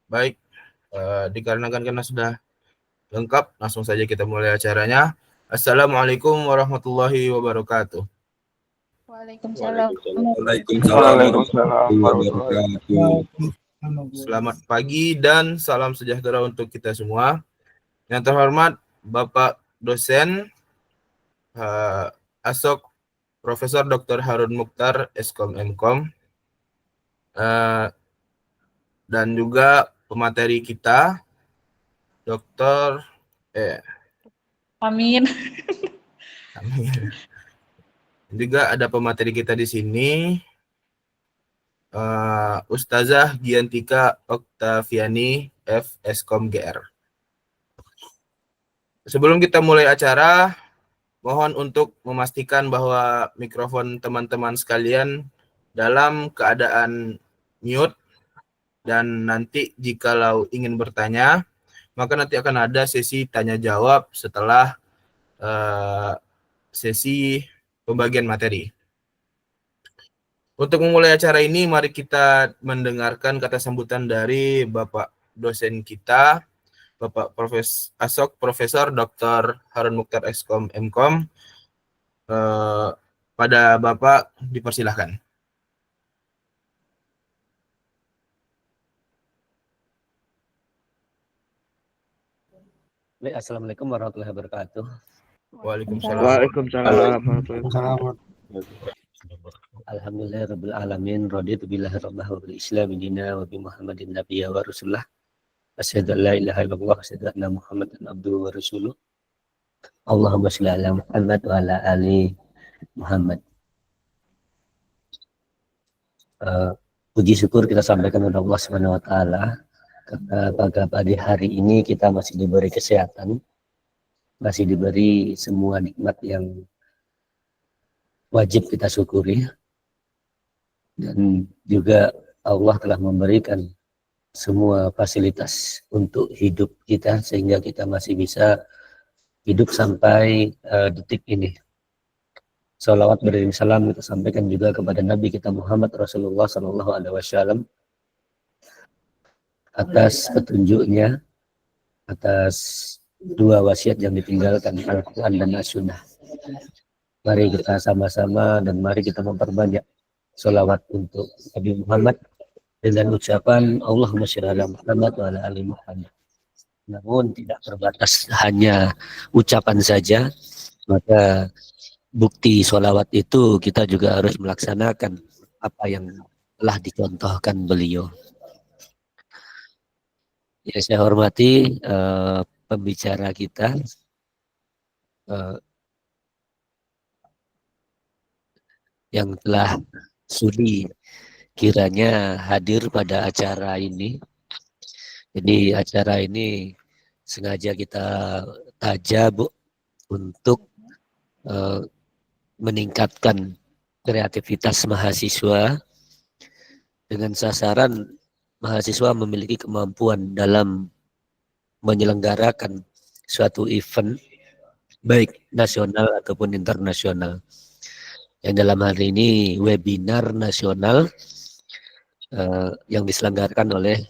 Baik, dikarenakan karena sudah lengkap, langsung saja kita mulai acaranya. Assalamualaikum warahmatullahi wabarakatuh. Waalaikumsalam. Waalaikumsalam warahmatullahi wabarakatuh. Selamat pagi dan salam sejahtera untuk kita semua. Yang terhormat Bapak dosen Asok Profesor Dr. Harun Mukhtar, Eskom Mkom, dan juga pemateri kita Dr. Amin. Juga ada pemateri kita di sini, Ustazah Giantika Oktaviani, F. Eskom GR. Sebelum kita mulai acara, mohon untuk memastikan bahwa mikrofon teman-teman sekalian dalam keadaan mute, dan nanti jikalau ingin bertanya, maka nanti akan ada sesi tanya jawab setelah sesi pembagian materi. Untuk memulai acara ini, mari kita mendengarkan kata sambutan dari Bapak dosen kita, Bapak Asok Profesor Dr. Harun Mukhtar Eskom Mkom. Pada Bapak dipersilahkan. Assalamualaikum warahmatullahi wabarakatuh. Waalaikumsalam. Alhamdulillahirabbil alamin, raditu billahi rabban wa bil islam dina wa bi Muhammadin nabiyya wa rasulullah. Asyhadu an la ilaha illallah wa asyhadu anna Muhammadan abduhu wa rasuluh. Allahumma shalli ala Muhammad wa ala ali Muhammad. Puji syukur kita sampaikan kepada Allah Subhanahu wa taala karena pada pagi hari ini kita masih diberi kesehatan, masih diberi semua nikmat yang wajib kita syukuri, dan juga Allah telah memberikan semua fasilitas untuk hidup kita sehingga kita masih bisa hidup sampai detik ini. Salawat beriring salam kita sampaikan juga kepada Nabi kita Muhammad Rasulullah Sallallahu Alaihi Wasallam atas petunjuknya, atas dua wasiat yang ditinggalkan, Al-Quran dan As-Sunnah. Mari kita sama-sama dan mari kita memperbanyak salawat untuk Nabi Muhammad dengan ucapan Allahumma sholli ala Muhammad wa ala ali Muhammad. Namun tidak terbatas hanya ucapan saja, maka bukti sholawat itu kita juga harus melaksanakan apa yang telah dicontohkan beliau. Ya, saya hormati pembicara kita, yang telah sudi kiranya hadir pada acara ini. Jadi acara ini sengaja kita tajab untuk meningkatkan kreativitas mahasiswa dengan sasaran mahasiswa memiliki kemampuan dalam menyelenggarakan suatu event baik nasional ataupun internasional. Yang dalam hari ini webinar nasional yang diselenggarakan oleh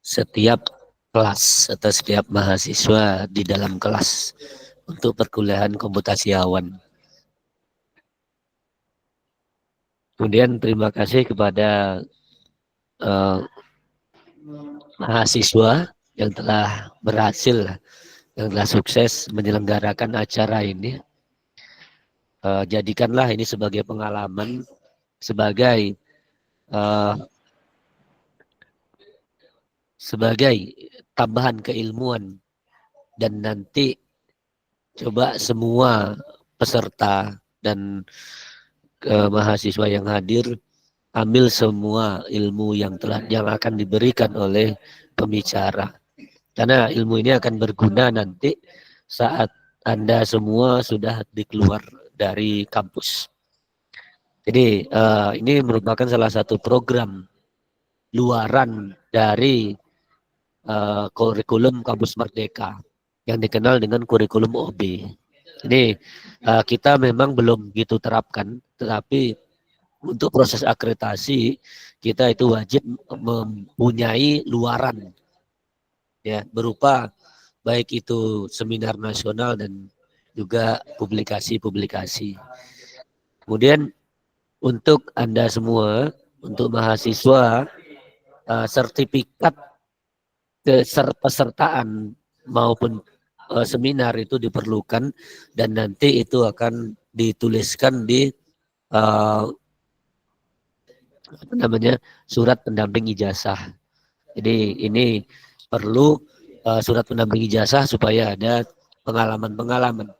setiap kelas atau setiap mahasiswa di dalam kelas untuk perkuliahan komputasi awan. Kemudian terima kasih kepada mahasiswa yang telah berhasil, yang telah sukses menyelenggarakan acara ini. Jadikanlah ini sebagai pengalaman, sebagai tambahan keilmuan, dan nanti coba semua peserta dan mahasiswa yang hadir ambil semua ilmu yang akan diberikan oleh pembicara, karena ilmu ini akan berguna nanti saat Anda semua sudah dikeluar dari kampus. Jadi ini merupakan salah satu program luaran dari kurikulum Kampus Merdeka yang dikenal dengan kurikulum OB. Ini kita memang belum gitu terapkan, tetapi untuk proses akreditasi kita itu wajib mempunyai luaran ya, berupa baik itu seminar nasional dan juga publikasi-publikasi. Kemudian untuk Anda semua, untuk mahasiswa, sertifikat kepesertaan maupun seminar itu diperlukan dan nanti itu akan dituliskan di surat pendamping ijazah. Jadi ini perlu surat pendamping ijazah supaya ada pengalaman-pengalaman.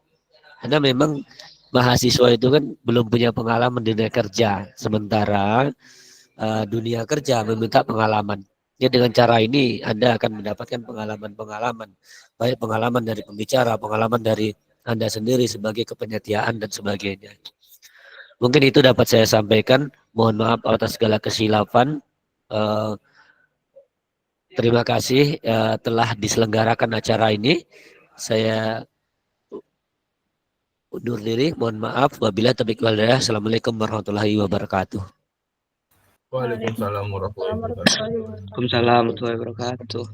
Karena memang mahasiswa itu kan belum punya pengalaman di dunia kerja, sementara dunia kerja meminta pengalaman. Ya, dengan cara ini Anda akan mendapatkan pengalaman-pengalaman, baik pengalaman dari pembicara, pengalaman dari Anda sendiri sebagai kepanitiaan dan sebagainya. Mungkin itu dapat saya sampaikan. Mohon maaf atas segala kesilapan. Terima kasih telah diselenggarakan acara ini. Saya undur diri. Mohon maaf. Wabillahi taufiq wal hidayah. Assalamualaikum warahmatullahi wabarakatuh. Waalaikumsalam warahmatullahi wabarakatuh. Waalaikumsalam warahmatullahi wabarakatuh.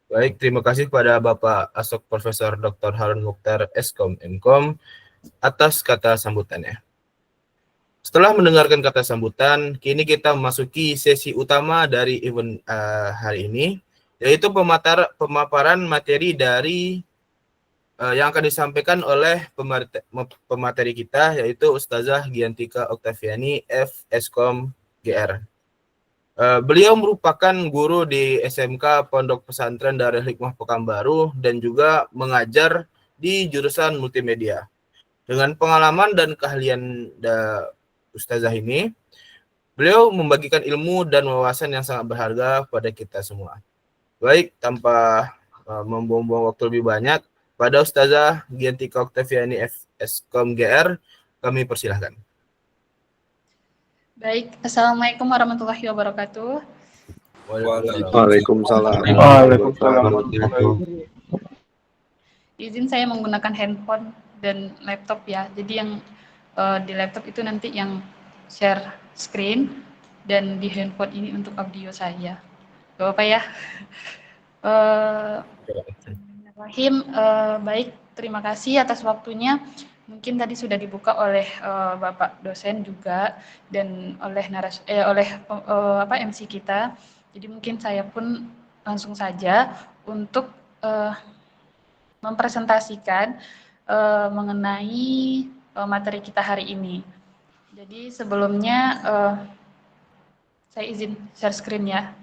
Baik, terima kasih kepada Bapak Asok Profesor Dr. Harun Mukhtar Eskom Mkom atas kata sambutannya. Setelah mendengarkan kata sambutan, kini kita memasuki sesi utama dari event hari ini, yaitu pemaparan materi dari yang akan disampaikan oleh pemateri kita, yaitu Ustazah Giantika Oktaviani, F. Eskom GR. Beliau merupakan guru di SMK Pondok Pesantren Darul Hikmah Pekanbaru dan juga mengajar di jurusan multimedia. Dengan pengalaman dan keahlian Ustazah ini, beliau membagikan ilmu dan wawasan yang sangat berharga pada kita semua. Baik, tanpa membuang-buang waktu lebih banyak, pada Ustazah Giantika Oktaviani F. Eskom GR, kami persilahkan. Baik, Assalamualaikum warahmatullahi wabarakatuh. Waalaikumsalam. Izin saya menggunakan handphone dan laptop ya. Jadi yang di laptop itu nanti yang share screen dan di handphone ini untuk audio saya. Gak apa-apa ya. Bismillahirrahmanirrahim. Baik, terima kasih atas waktunya. Mungkin tadi sudah dibuka oleh Bapak dosen juga dan oleh MC kita. Jadi mungkin saya pun langsung saja untuk mempresentasikan mengenai materi kita hari ini. Jadi sebelumnya saya izin share screen ya.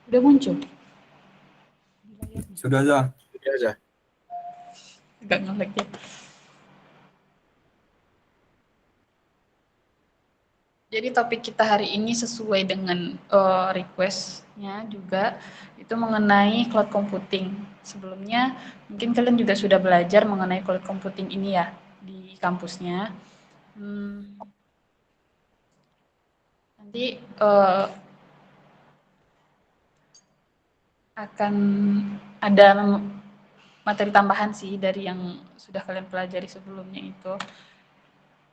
Udah muncul? Sudah aja. Agak nge-lag ya. Jadi topik kita hari ini sesuai dengan request-nya juga, itu mengenai cloud computing. Sebelumnya mungkin kalian juga sudah belajar mengenai cloud computing ini ya di kampusnya. Nanti akan ada materi tambahan sih dari yang sudah kalian pelajari sebelumnya itu.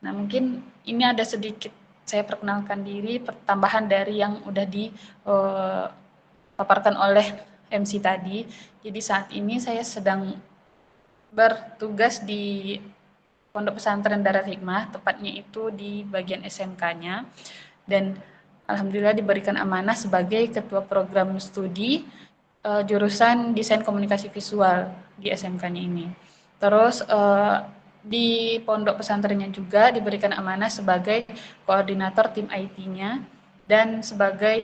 Nah, mungkin ini ada sedikit saya perkenalkan diri, tambahan dari yang udah dipaparkan oleh MC tadi. Jadi saat ini saya sedang bertugas di Pondok Pesantren Darul Hikmah, tepatnya itu di bagian SMK-nya. Dan alhamdulillah diberikan amanah sebagai ketua program studi jurusan Desain Komunikasi Visual di SMK-nya ini. Terus di pondok pesantrennya juga diberikan amanah sebagai koordinator tim IT-nya dan sebagai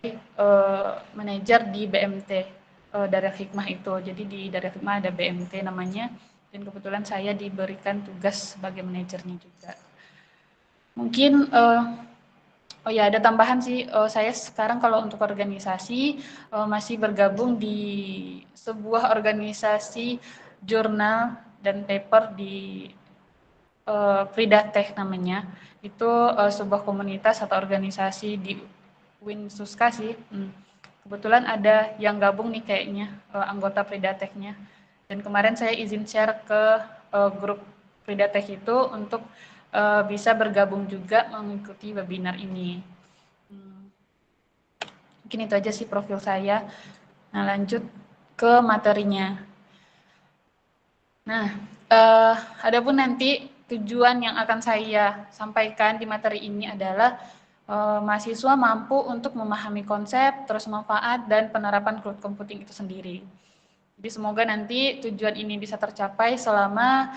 manajer di BMT Darul Hikmah itu. Jadi di Darul Hikmah ada BMT namanya, dan kebetulan saya diberikan tugas sebagai manajernya juga. Mungkin oh ya, ada tambahan sih, saya sekarang kalau untuk organisasi masih bergabung di sebuah organisasi jurnal dan paper di Pridatech namanya. Itu sebuah komunitas atau organisasi di Winsuska sih. Kebetulan ada yang gabung nih kayaknya, anggota Pridatech-nya. Dan kemarin saya izin share ke grup Pridatech itu untuk bisa bergabung juga mengikuti webinar ini. Mungkin itu aja sih profil saya. Nah, lanjut ke materinya. Nah, adapun nanti tujuan yang akan saya sampaikan di materi ini adalah mahasiswa mampu untuk memahami konsep, terus manfaat, dan penerapan cloud computing itu sendiri. Jadi semoga nanti tujuan ini bisa tercapai selama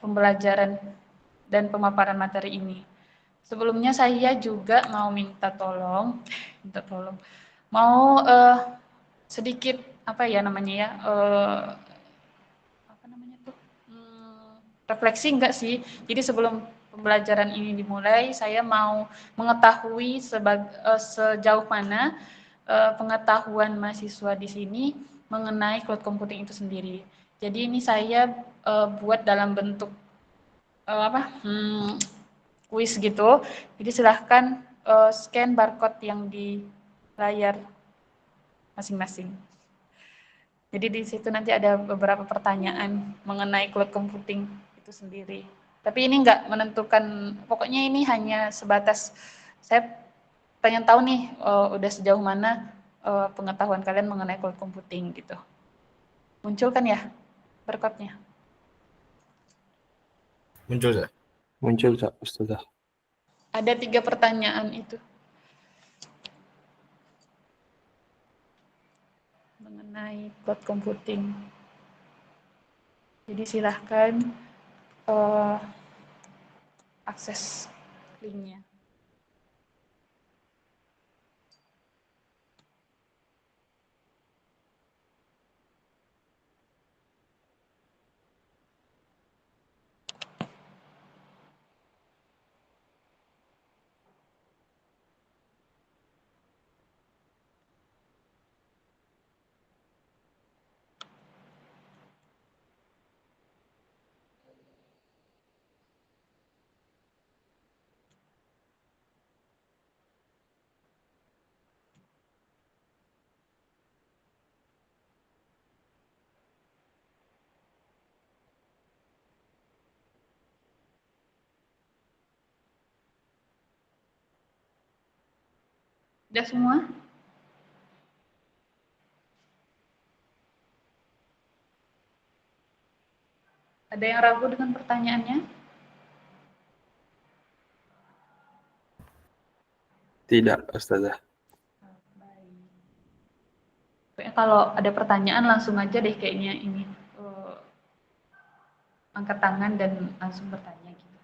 pembelajaran dan pemaparan materi ini. Sebelumnya saya juga mau minta tolong, mau sedikit apa ya namanya ya, apa namanya tuh, refleksi enggak sih? Jadi sebelum pembelajaran ini dimulai, saya mau mengetahui sejauh mana pengetahuan mahasiswa di sini mengenai cloud computing itu sendiri. Jadi ini saya buat dalam bentuk kuis gitu. Jadi silahkan scan barcode yang di layar masing-masing. Jadi di situ nanti ada beberapa pertanyaan mengenai cloud computing itu sendiri. Tapi ini enggak menentukan, pokoknya ini hanya sebatas saya pengen tahu nih udah sejauh mana pengetahuan kalian mengenai cloud computing gitu. Muncul kan ya barcode-nya? Muncul, Zah? Muncul, Ustazah. Ada 3 pertanyaan itu. Mengenai cloud computing. Jadi silahkan akses linknya. Udah semua? Ada yang ragu dengan pertanyaannya? Tidak, Ustazah. Baik. Kalau ada pertanyaan langsung aja deh kayaknya ini. Angkat tangan dan langsung bertanya gitu.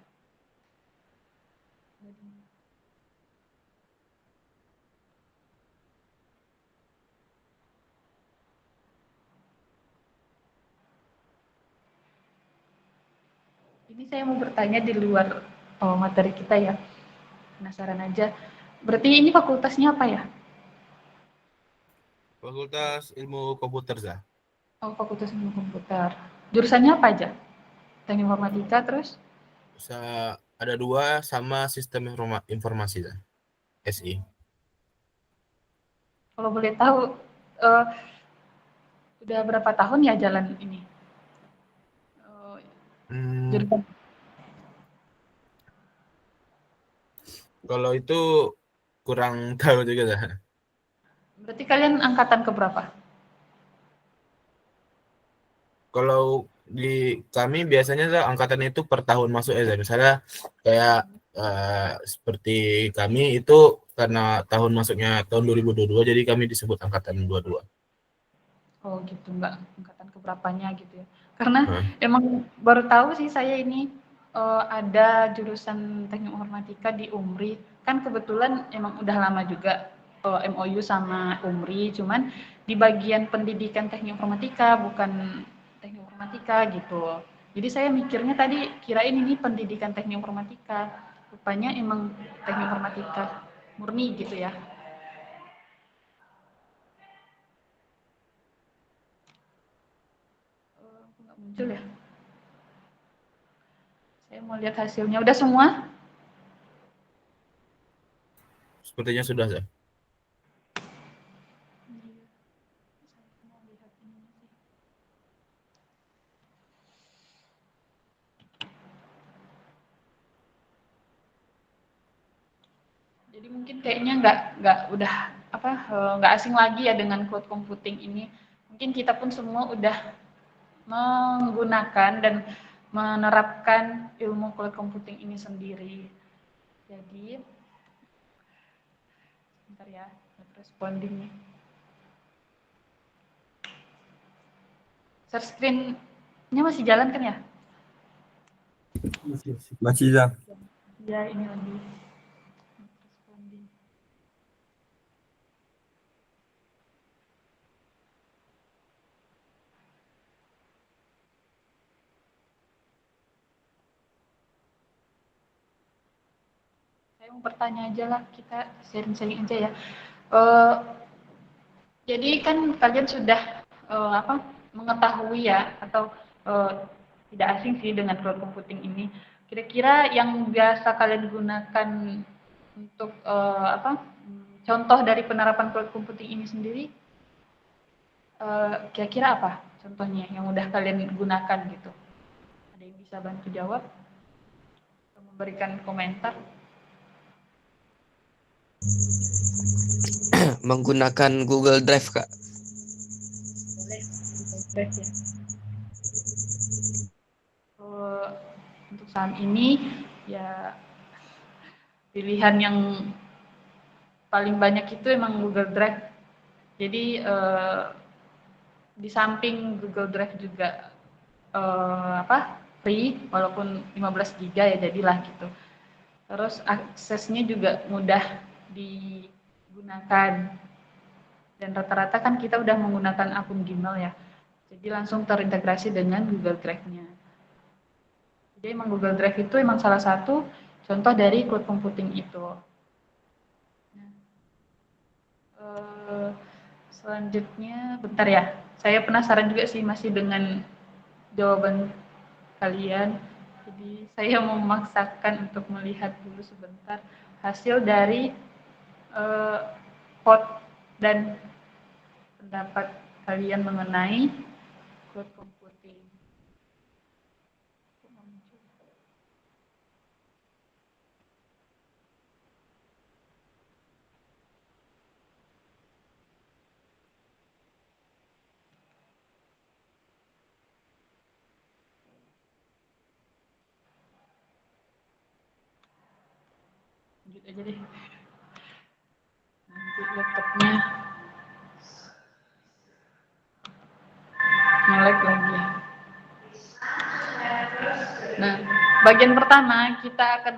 Ini saya mau bertanya di luar materi kita ya. Penasaran aja. Berarti ini fakultasnya apa ya? Fakultas Ilmu Komputer, Zah. Oh, Fakultas Ilmu Komputer. Jurusannya apa aja? Teknik Informatika terus? Bisa ada 2 sama Sistem Informasi, Zah. SI. Kalau boleh tahu, udah berapa tahun ya jalan ini? Jurusan. Kalau itu kurang tahu juga dah. Berarti kalian angkatan keberapa? Kalau di kami biasanya tuh angkatan itu per tahun masuk aja. Misalnya kayak seperti kami itu karena tahun masuknya tahun 2022 jadi kami disebut angkatan 22. Oh gitu, Mbak. Angkatan keberapanya gitu ya. Karena Nah, emang baru tahu sih saya ini ada jurusan Teknik Informatika di UMRI. Kan kebetulan emang udah lama juga MOU sama UMRI, cuman di bagian pendidikan Teknik Informatika bukan Teknik Informatika gitu. Jadi saya mikirnya tadi kirain ini pendidikan Teknik Informatika. Rupanya emang Teknik Informatika murni gitu ya. Nggak muncul ya. Saya mau lihat hasilnya. Udah semua? sepertinya sudah ya. Jadi mungkin kayaknya nggak asing lagi ya dengan cloud computing ini. Mungkin kita pun semua udah menggunakan dan menerapkan ilmu cloud computing ini sendiri. Jadi, bentar ya, responding nih. Share screen-nya masih jalan kan ya? Masih Zang. Ya, ini lagi. Responding. Saya mau bertanya aja lah, kita sharing-sharing aja ya. Jadi kan kalian sudah mengetahui ya atau tidak asing sih dengan cloud computing ini. Kira-kira yang biasa kalian gunakan untuk contoh dari penerapan cloud computing ini sendiri, kira-kira apa contohnya yang udah kalian gunakan gitu? Ada yang bisa bantu jawab atau memberikan komentar? Menggunakan Google Drive, Kak. Boleh, Google Drive ya. Untuk saat ini ya pilihan yang paling banyak itu emang Google Drive. Jadi di samping Google Drive juga free walaupun 15 GB ya jadilah gitu. Terus aksesnya juga mudah digunakan. Dan rata-rata kan kita udah menggunakan akun Gmail ya. Jadi langsung terintegrasi dengan Google Drive-nya. Jadi emang Google Drive itu emang salah satu contoh dari cloud computing itu. Nah, selanjutnya, bentar ya. Saya penasaran juga sih masih dengan jawaban kalian. Jadi saya memaksakan untuk melihat dulu sebentar hasil dari vote dan pendapat kalian mengenai cloud computing. Lanjut aja deh. Nanti laptopnya nge-lag lagi. Nah, bagian pertama kita akan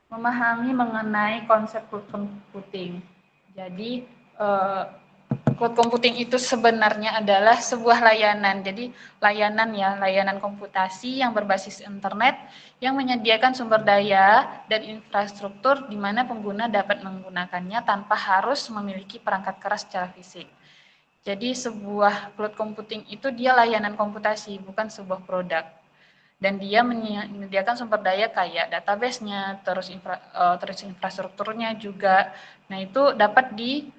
memahami mengenai konsep cloud computing. Jadi, cloud computing itu sebenarnya adalah sebuah layanan. Jadi, layanan komputasi yang berbasis internet yang menyediakan sumber daya dan infrastruktur di mana pengguna dapat menggunakannya tanpa harus memiliki perangkat keras secara fisik. Jadi sebuah cloud computing itu dia layanan komputasi, bukan sebuah produk. Dan dia menyediakan sumber daya kayak database-nya, terus infrastrukturnya juga. Nah, itu dapat digunakan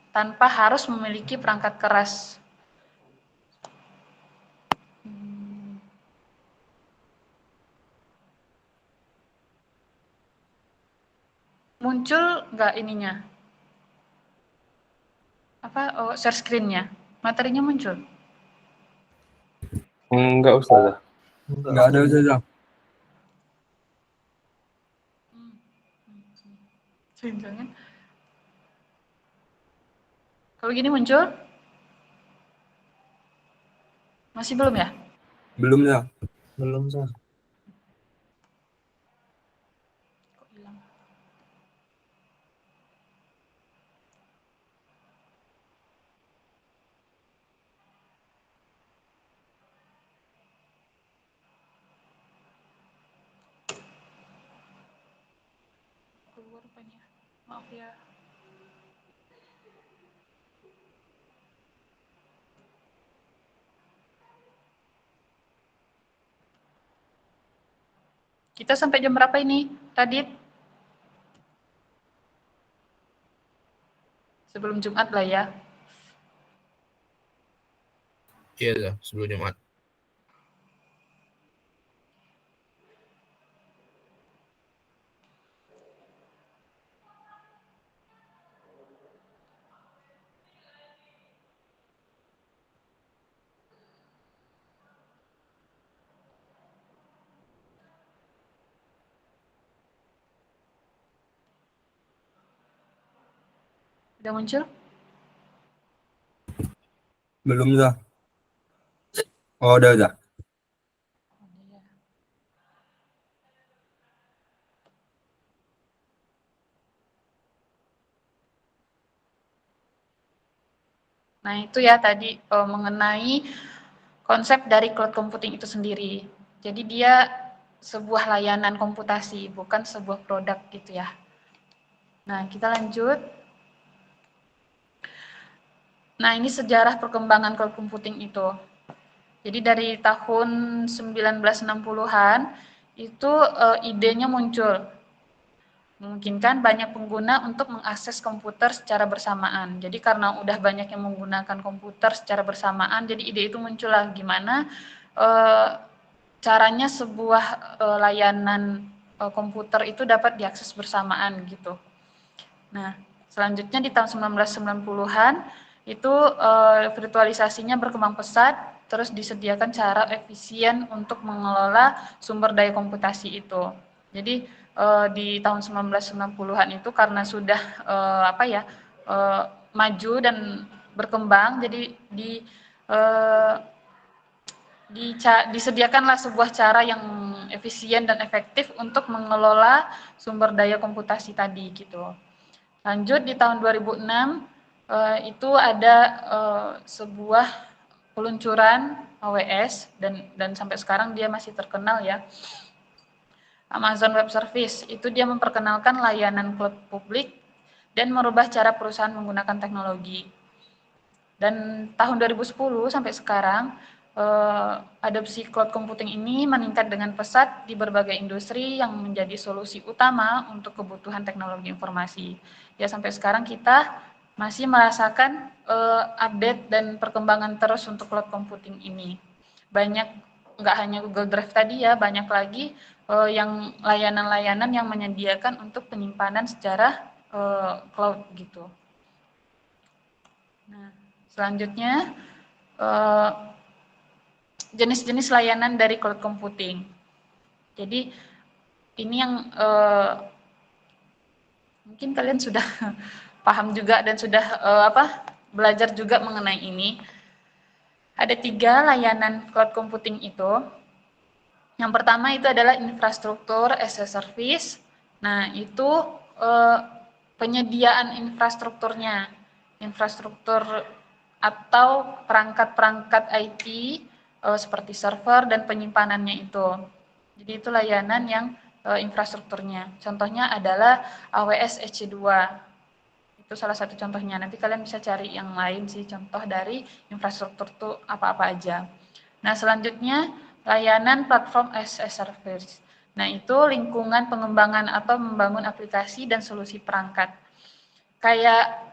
tanpa harus memiliki perangkat keras muncul nggak ininya? Share screen-nya? Materinya muncul? Enggak Ustazah. Enggak ada Ustazah. Jangan. Kalau gini muncul? Masih belum ya? Belum ya. Belum, Sah. Kok hilang? Keluar rupanya. Maaf ya. Kita sampai jam berapa ini, Radit? Sebelum Jumat lah ya. Iya, Sah, sebelum Jumat. Udah muncul? Belum ya. Oh, udah. Nah, itu ya tadi mengenai konsep dari cloud computing itu sendiri. Jadi dia sebuah layanan komputasi, bukan sebuah produk gitu ya. Nah, kita lanjut. Nah, ini sejarah perkembangan cloud computing itu. Jadi dari tahun 1960-an itu idenya muncul. Memungkinkan banyak pengguna untuk mengakses komputer secara bersamaan. Jadi karena udah banyak yang menggunakan komputer secara bersamaan, jadi ide itu muncul lah gimana caranya sebuah layanan komputer itu dapat diakses bersamaan gitu. Nah, selanjutnya di tahun 1990-an itu virtualisasinya berkembang pesat, terus disediakan cara efisien untuk mengelola sumber daya komputasi itu. Jadi di tahun 1990-an itu karena sudah maju dan berkembang, jadi disediakanlah sebuah cara yang efisien dan efektif untuk mengelola sumber daya komputasi tadi gitu. Lanjut di tahun 2006 itu ada sebuah peluncuran AWS dan sampai sekarang dia masih terkenal ya. Amazon Web Service itu dia memperkenalkan layanan cloud publik dan merubah cara perusahaan menggunakan teknologi. Dan tahun 2010 sampai sekarang adopsi cloud computing ini meningkat dengan pesat di berbagai industri yang menjadi solusi utama untuk kebutuhan teknologi informasi. Ya sampai sekarang kita masih merasakan update dan perkembangan terus untuk cloud computing ini. Banyak, nggak hanya Google Drive tadi ya, banyak lagi yang layanan-layanan yang menyediakan untuk penyimpanan secara cloud gitu. Nah, selanjutnya jenis-jenis layanan dari cloud computing. Jadi ini yang mungkin kalian sudah paham juga dan sudah belajar juga mengenai ini. Ada 3 layanan cloud computing itu. Yang pertama itu adalah infrastruktur as a service. Nah, itu penyediaan infrastrukturnya, infrastruktur atau perangkat-perangkat IT seperti server dan penyimpanannya itu. Jadi itu layanan yang infrastrukturnya. Contohnya adalah AWS EC2. Itu salah satu contohnya. Nanti kalian bisa cari yang lain sih contoh dari infrastruktur itu apa-apa aja. Nah, selanjutnya layanan platform as a service. Nah, itu lingkungan pengembangan atau membangun aplikasi dan solusi perangkat. Kayak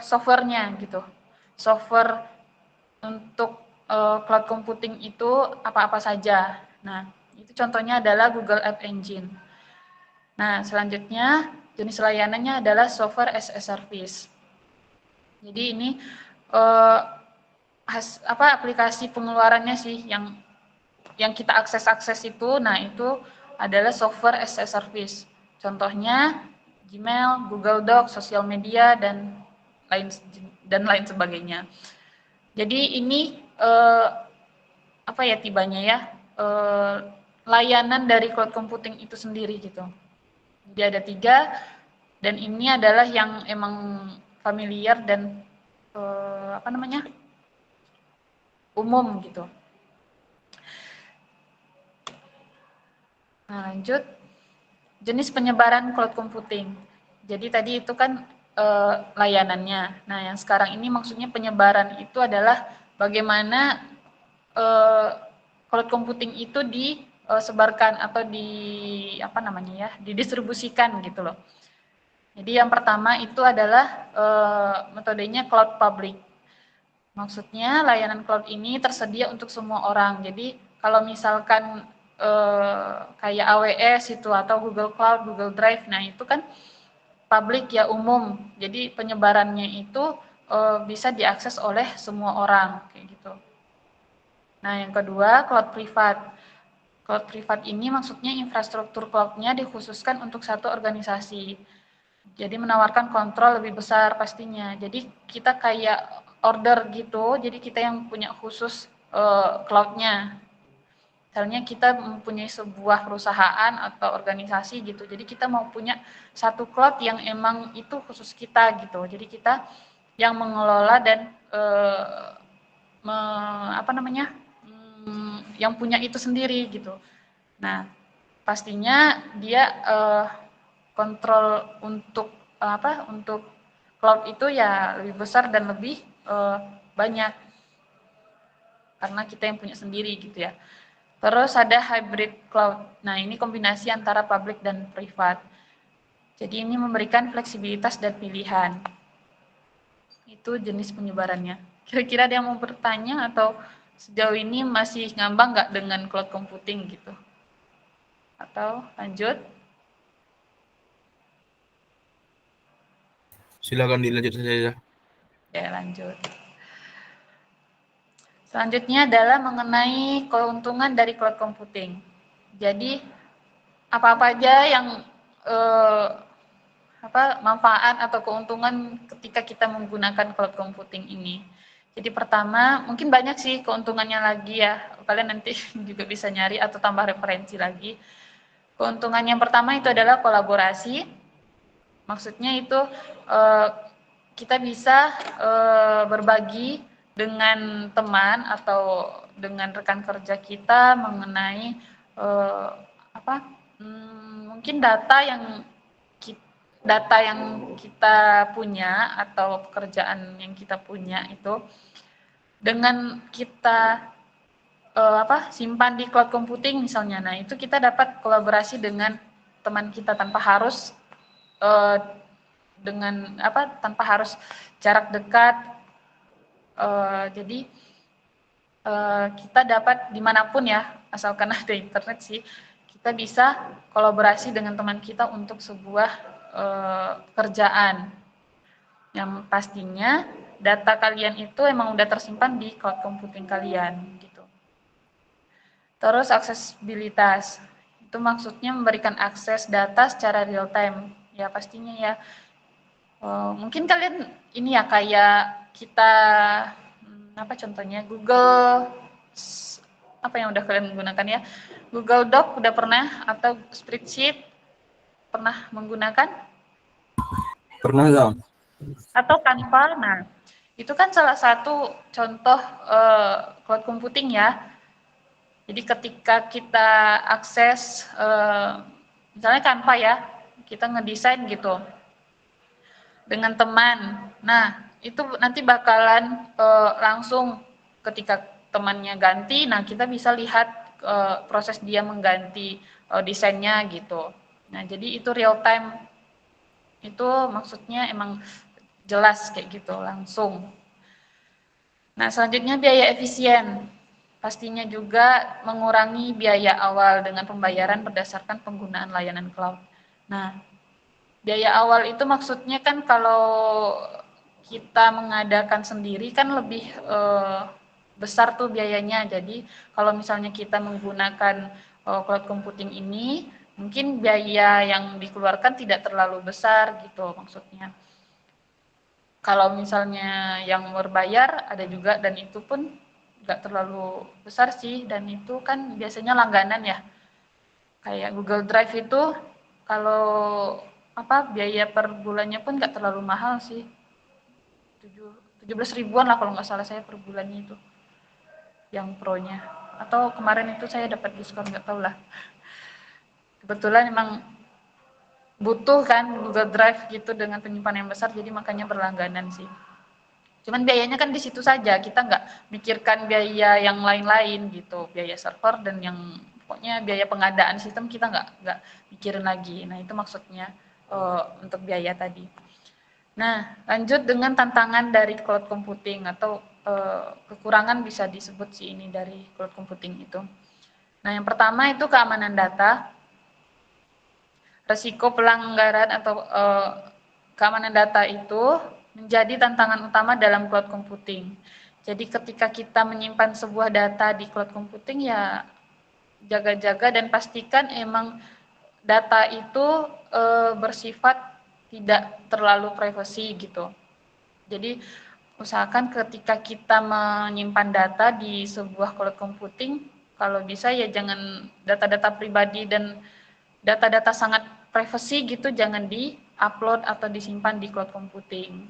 softwarenya gitu. Software untuk cloud computing itu apa-apa saja. Nah, itu contohnya adalah Google App Engine. Nah, selanjutnya jenis layanannya adalah software as a service. Jadi ini aplikasi pengeluarannya sih yang kita akses itu, nah itu adalah software as a service. Contohnya Gmail, Google Docs, sosial media dan lain sebagainya. Jadi ini tibanya ya layanan dari cloud computing itu sendiri gitu. Jadi ada 3 dan ini adalah yang emang familiar dan umum gitu. Nah, lanjut jenis penyebaran cloud computing. Jadi tadi itu kan layanannya. Nah, yang sekarang ini maksudnya penyebaran itu adalah bagaimana cloud computing itu disebarkan atau didistribusikan gitu loh. Jadi yang pertama itu adalah metodenya cloud public. Maksudnya layanan cloud ini tersedia untuk semua orang. Jadi kalau misalkan kayak AWS itu atau Google Cloud, Google Drive, nah itu kan publik ya, umum. Jadi penyebarannya itu bisa diakses oleh semua orang kayak gitu. Nah, yang kedua cloud privat. Cloud privat ini maksudnya infrastruktur cloud-nya dikhususkan untuk satu organisasi. Jadi menawarkan kontrol lebih besar pastinya. Jadi kita kayak order gitu, jadi kita yang punya khusus cloud-nya. Misalnya kita mempunyai sebuah perusahaan atau organisasi gitu, jadi kita mau punya satu cloud yang emang itu khusus kita gitu. Jadi kita yang mengelola dan yang punya itu sendiri gitu. Nah, pastinya dia kontrol untuk cloud itu ya lebih besar dan lebih banyak karena kita yang punya sendiri gitu ya. Terus ada hybrid cloud. Nah, ini kombinasi antara public dan privat. Jadi ini memberikan fleksibilitas dan pilihan. Itu jenis penyebarannya. Kira-kira ada yang mau bertanya atau sejauh ini masih ngambang nggak dengan cloud computing gitu? Atau lanjut? Silakan dilanjut saja. Ya, lanjut. Selanjutnya adalah mengenai keuntungan dari cloud computing. Jadi apa-apa aja yang manfaat atau keuntungan ketika kita menggunakan cloud computing ini. Jadi pertama, mungkin banyak sih keuntungannya lagi ya. Kalian nanti juga bisa nyari atau tambah referensi lagi. Keuntungan yang pertama itu adalah kolaborasi. Maksudnya itu kita bisa berbagi dengan teman atau dengan rekan kerja kita mengenai mungkin data yang kita punya atau pekerjaan yang kita punya itu dengan kita simpan di cloud computing misalnya. Nah, itu kita dapat kolaborasi dengan teman kita tanpa harus tanpa harus jarak dekat. Jadi kita dapat dimanapun ya, asalkan ada internet sih, kita bisa kolaborasi dengan teman kita untuk sebuah kerjaan yang pastinya data kalian itu emang udah tersimpan di cloud computing kalian gitu. Terus aksesibilitas, itu maksudnya memberikan akses data secara real time ya, pastinya ya. Mungkin kalian ini ya kayak kita contohnya Google yang udah kalian gunakan ya, Google Doc udah pernah atau spreadsheet pernah menggunakan? Pernah, Zang. Atau Canva. Nah, itu kan salah satu contoh cloud computing ya. Jadi ketika kita akses misalnya Canva ya, kita ngedesain gitu dengan teman. Nah, itu nanti bakalan langsung ketika temannya ganti, nah kita bisa lihat proses dia mengganti desainnya gitu. Nah, jadi itu real time. Itu maksudnya emang jelas kayak gitu, langsung. Nah, selanjutnya biaya efisien. Pastinya juga mengurangi biaya awal dengan pembayaran berdasarkan penggunaan layanan cloud. Nah, biaya awal itu maksudnya kan kalau kita mengadakan sendiri kan lebih besar tuh biayanya. Jadi kalau misalnya kita menggunakan cloud computing ini, mungkin biaya yang dikeluarkan tidak terlalu besar gitu maksudnya. Kalau misalnya yang berbayar ada juga, dan itu pun nggak terlalu besar sih, dan itu kan biasanya langganan ya. Kayak Google Drive itu kalau biaya per bulannya pun nggak terlalu mahal sih. 17 ribuan lah kalau nggak salah saya per bulannya itu. Yang pro-nya. Atau kemarin itu saya dapat diskon, nggak tahu lah. Kebetulan emang butuh kan Google Drive gitu dengan penyimpanan yang besar, jadi makanya berlangganan sih. Cuman biayanya kan di situ saja, kita nggak mikirkan biaya yang lain-lain gitu, biaya server dan yang pokoknya biaya pengadaan sistem kita nggak mikirin lagi. Nah itu maksudnya untuk biaya tadi. Nah lanjut dengan tantangan dari cloud computing atau kekurangan bisa disebut sih ini dari cloud computing itu. Nah yang pertama itu keamanan data. Resiko pelanggaran atau keamanan data itu menjadi tantangan utama dalam cloud computing. Jadi ketika kita menyimpan sebuah data di cloud computing ya jaga-jaga dan pastikan emang data itu bersifat tidak terlalu privasi gitu. Jadi usahakan ketika kita menyimpan data di sebuah cloud computing, kalau bisa ya jangan data-data pribadi dan data-data sangat privasi gitu jangan di-upload atau disimpan di cloud computing.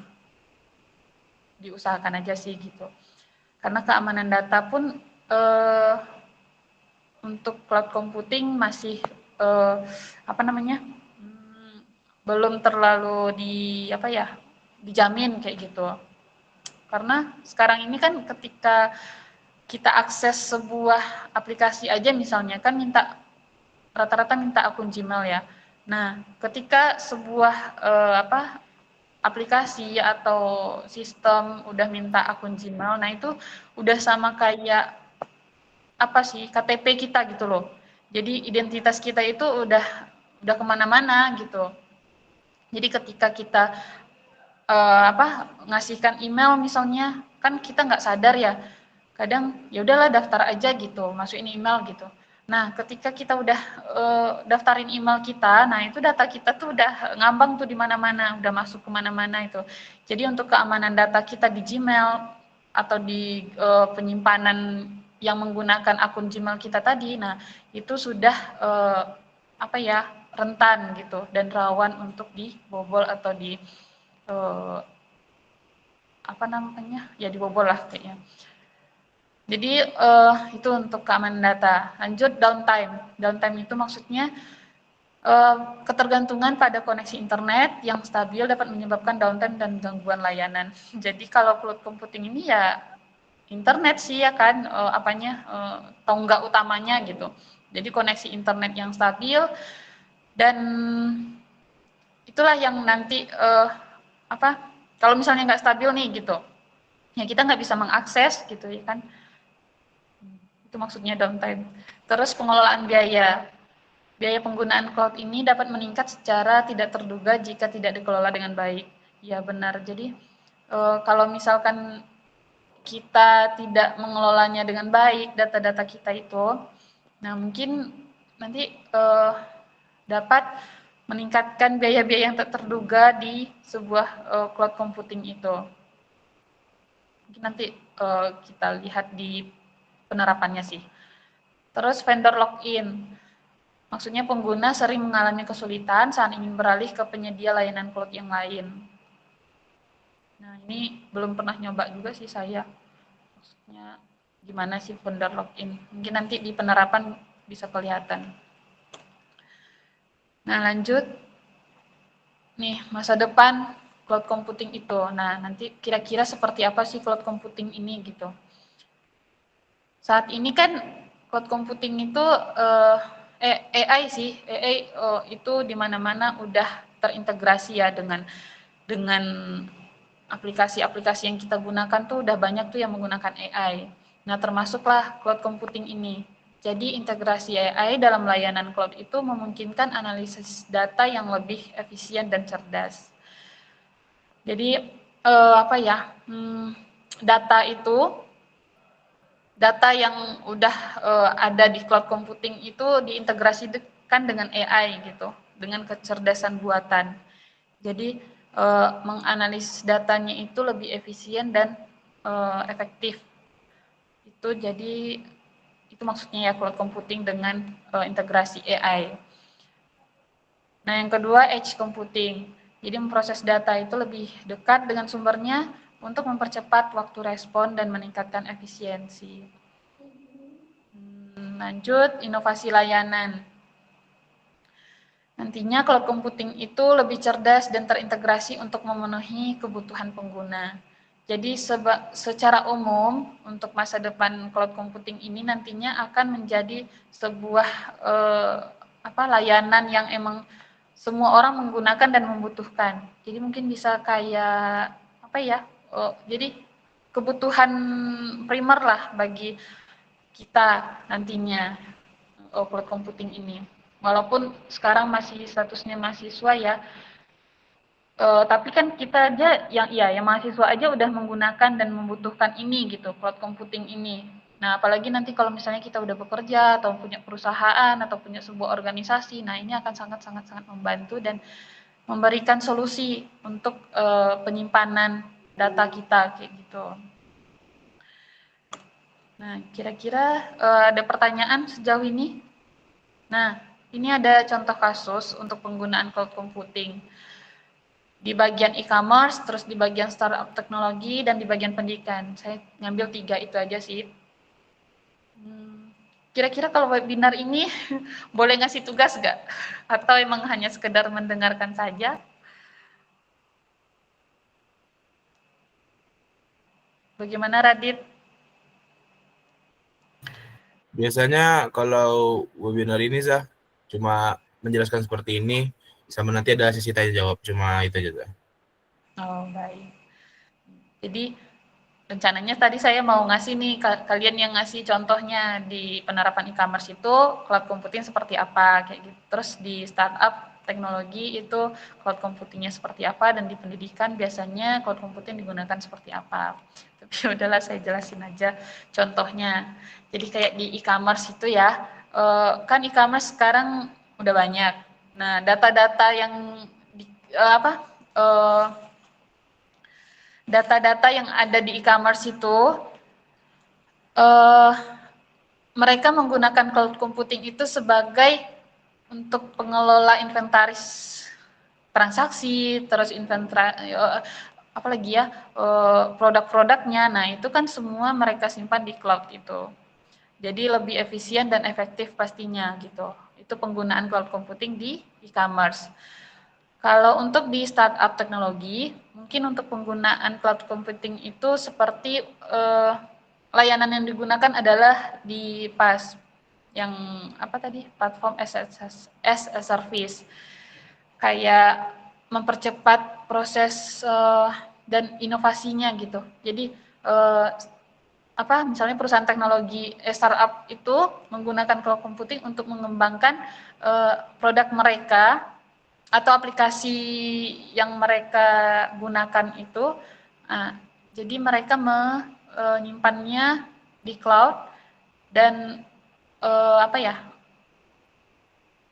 Diusahakan aja sih gitu. Karena keamanan data pun untuk cloud computing masih belum terlalu dijamin kayak gitu. Karena sekarang ini kan ketika kita akses sebuah aplikasi aja misalnya kan rata-rata minta akun Gmail ya. Nah, ketika sebuah aplikasi atau sistem udah minta akun Gmail, nah itu udah sama kayak KTP kita gitu loh. Jadi identitas kita itu udah kemana-mana gitu. Jadi ketika kita ngasihkan email misalnya, kan kita nggak sadar ya. Kadang ya udahlah daftar aja gitu, masukin email gitu. Nah, ketika kita udah daftarin email kita, nah itu data kita tuh udah ngambang tuh di mana-mana, udah masuk ke mana-mana itu. Jadi untuk keamanan data kita di Gmail atau di penyimpanan yang menggunakan akun Gmail kita tadi, nah itu sudah rentan gitu dan rawan untuk dibobol atau dibobol lah kayaknya. Jadi itu untuk keamanan data. Lanjut downtime. Downtime itu maksudnya ketergantungan pada koneksi internet yang stabil dapat menyebabkan downtime dan gangguan layanan. Jadi kalau cloud computing ini ya internet sih ya kan tonggak utamanya gitu. Jadi koneksi internet yang stabil dan itulah yang nanti kalau misalnya nggak stabil nih gitu, ya kita nggak bisa mengakses gitu ya kan. Itu maksudnya downtime. Terus pengelolaan biaya. Biaya penggunaan cloud ini dapat meningkat secara tidak terduga jika tidak dikelola dengan baik. Ya benar. Jadi kalau misalkan kita tidak mengelolanya dengan baik data-data kita itu, nah mungkin nanti dapat meningkatkan biaya-biaya yang tak terduga di sebuah cloud computing itu. Mungkin nanti kita lihat di penerapannya sih. Terus vendor login. Maksudnya pengguna sering mengalami kesulitan saat ingin beralih ke penyedia layanan cloud yang lain. Nah, ini belum pernah nyoba juga sih saya. Maksudnya gimana sih vendor login? Mungkin nanti di penerapan bisa kelihatan. Nah, lanjut. Nih, masa depan cloud computing itu. Nah, nanti kira-kira seperti apa sih cloud computing ini gitu. Saat ini kan cloud computing itu AI sih, AI itu di mana-mana udah terintegrasi ya dengan aplikasi-aplikasi yang kita gunakan tuh udah banyak tuh yang menggunakan AI. Nah, termasuklah cloud computing ini. Jadi integrasi AI dalam layanan cloud itu memungkinkan analisis data yang lebih efisien dan cerdas. Jadi data yang udah ada di cloud computing itu diintegrasikan dengan AI gitu, dengan kecerdasan buatan. Jadi menganalisis datanya itu lebih efisien dan efektif. Itu maksudnya ya cloud computing dengan integrasi AI. Nah, yang kedua edge computing. Jadi memproses data itu lebih dekat dengan sumbernya untuk mempercepat waktu respon dan meningkatkan efisiensi. Lanjut, inovasi layanan. Nantinya cloud computing itu lebih cerdas dan terintegrasi untuk memenuhi kebutuhan pengguna. Jadi secara umum untuk masa depan cloud computing ini nantinya akan menjadi sebuah layanan yang emang semua orang menggunakan dan membutuhkan. Jadi mungkin bisa kayak jadi kebutuhan primer lah bagi kita nantinya cloud computing ini. Walaupun sekarang masih statusnya mahasiswa ya, tapi kan kita aja yang mahasiswa aja udah menggunakan dan membutuhkan ini gitu, cloud computing ini. Nah, apalagi nanti kalau misalnya kita udah bekerja atau punya perusahaan atau punya sebuah organisasi, nah ini akan sangat membantu dan memberikan solusi untuk penyimpanan data kita kayak gitu. Nah, kira-kira ada pertanyaan sejauh ini? Nah, ini ada contoh kasus untuk penggunaan cloud computing. Di bagian e-commerce, terus di bagian startup teknologi, dan di bagian pendidikan. Saya ngambil 3 itu aja sih. Kira-kira kalau webinar ini boleh ngasih tugas nggak? Atau emang hanya sekedar mendengarkan saja? Bagaimana Radit? Biasanya kalau webinar ini cuma menjelaskan seperti ini, sama nanti ada sesi tanya jawab, cuma itu aja. Oh, baik. Jadi rencananya tadi saya mau ngasih nih kalian yang ngasih contohnya di penerapan e-commerce itu cloud computing seperti apa kayak gitu. Terus di startup teknologi itu cloud computingnya seperti apa, dan di pendidikan biasanya cloud computing digunakan seperti apa. Tapi udahlah saya jelasin aja contohnya. Jadi kayak di e-commerce itu ya, kan e-commerce sekarang udah banyak. Nah, data-data yang data-data yang ada di e-commerce itu mereka menggunakan cloud computing itu sebagai untuk pengelola inventaris transaksi, terus produk-produknya. Nah, itu kan semua mereka simpan di cloud itu. Jadi lebih efisien dan efektif pastinya gitu. Itu penggunaan cloud computing di e-commerce. Kalau untuk di startup teknologi, mungkin untuk penggunaan cloud computing itu seperti layanan yang digunakan adalah di PaaS, yang platform as a service, kayak mempercepat proses dan inovasinya gitu. Jadi misalnya perusahaan teknologi startup itu menggunakan cloud computing untuk mengembangkan produk mereka atau aplikasi yang mereka gunakan itu. Jadi mereka menyimpannya di cloud, dan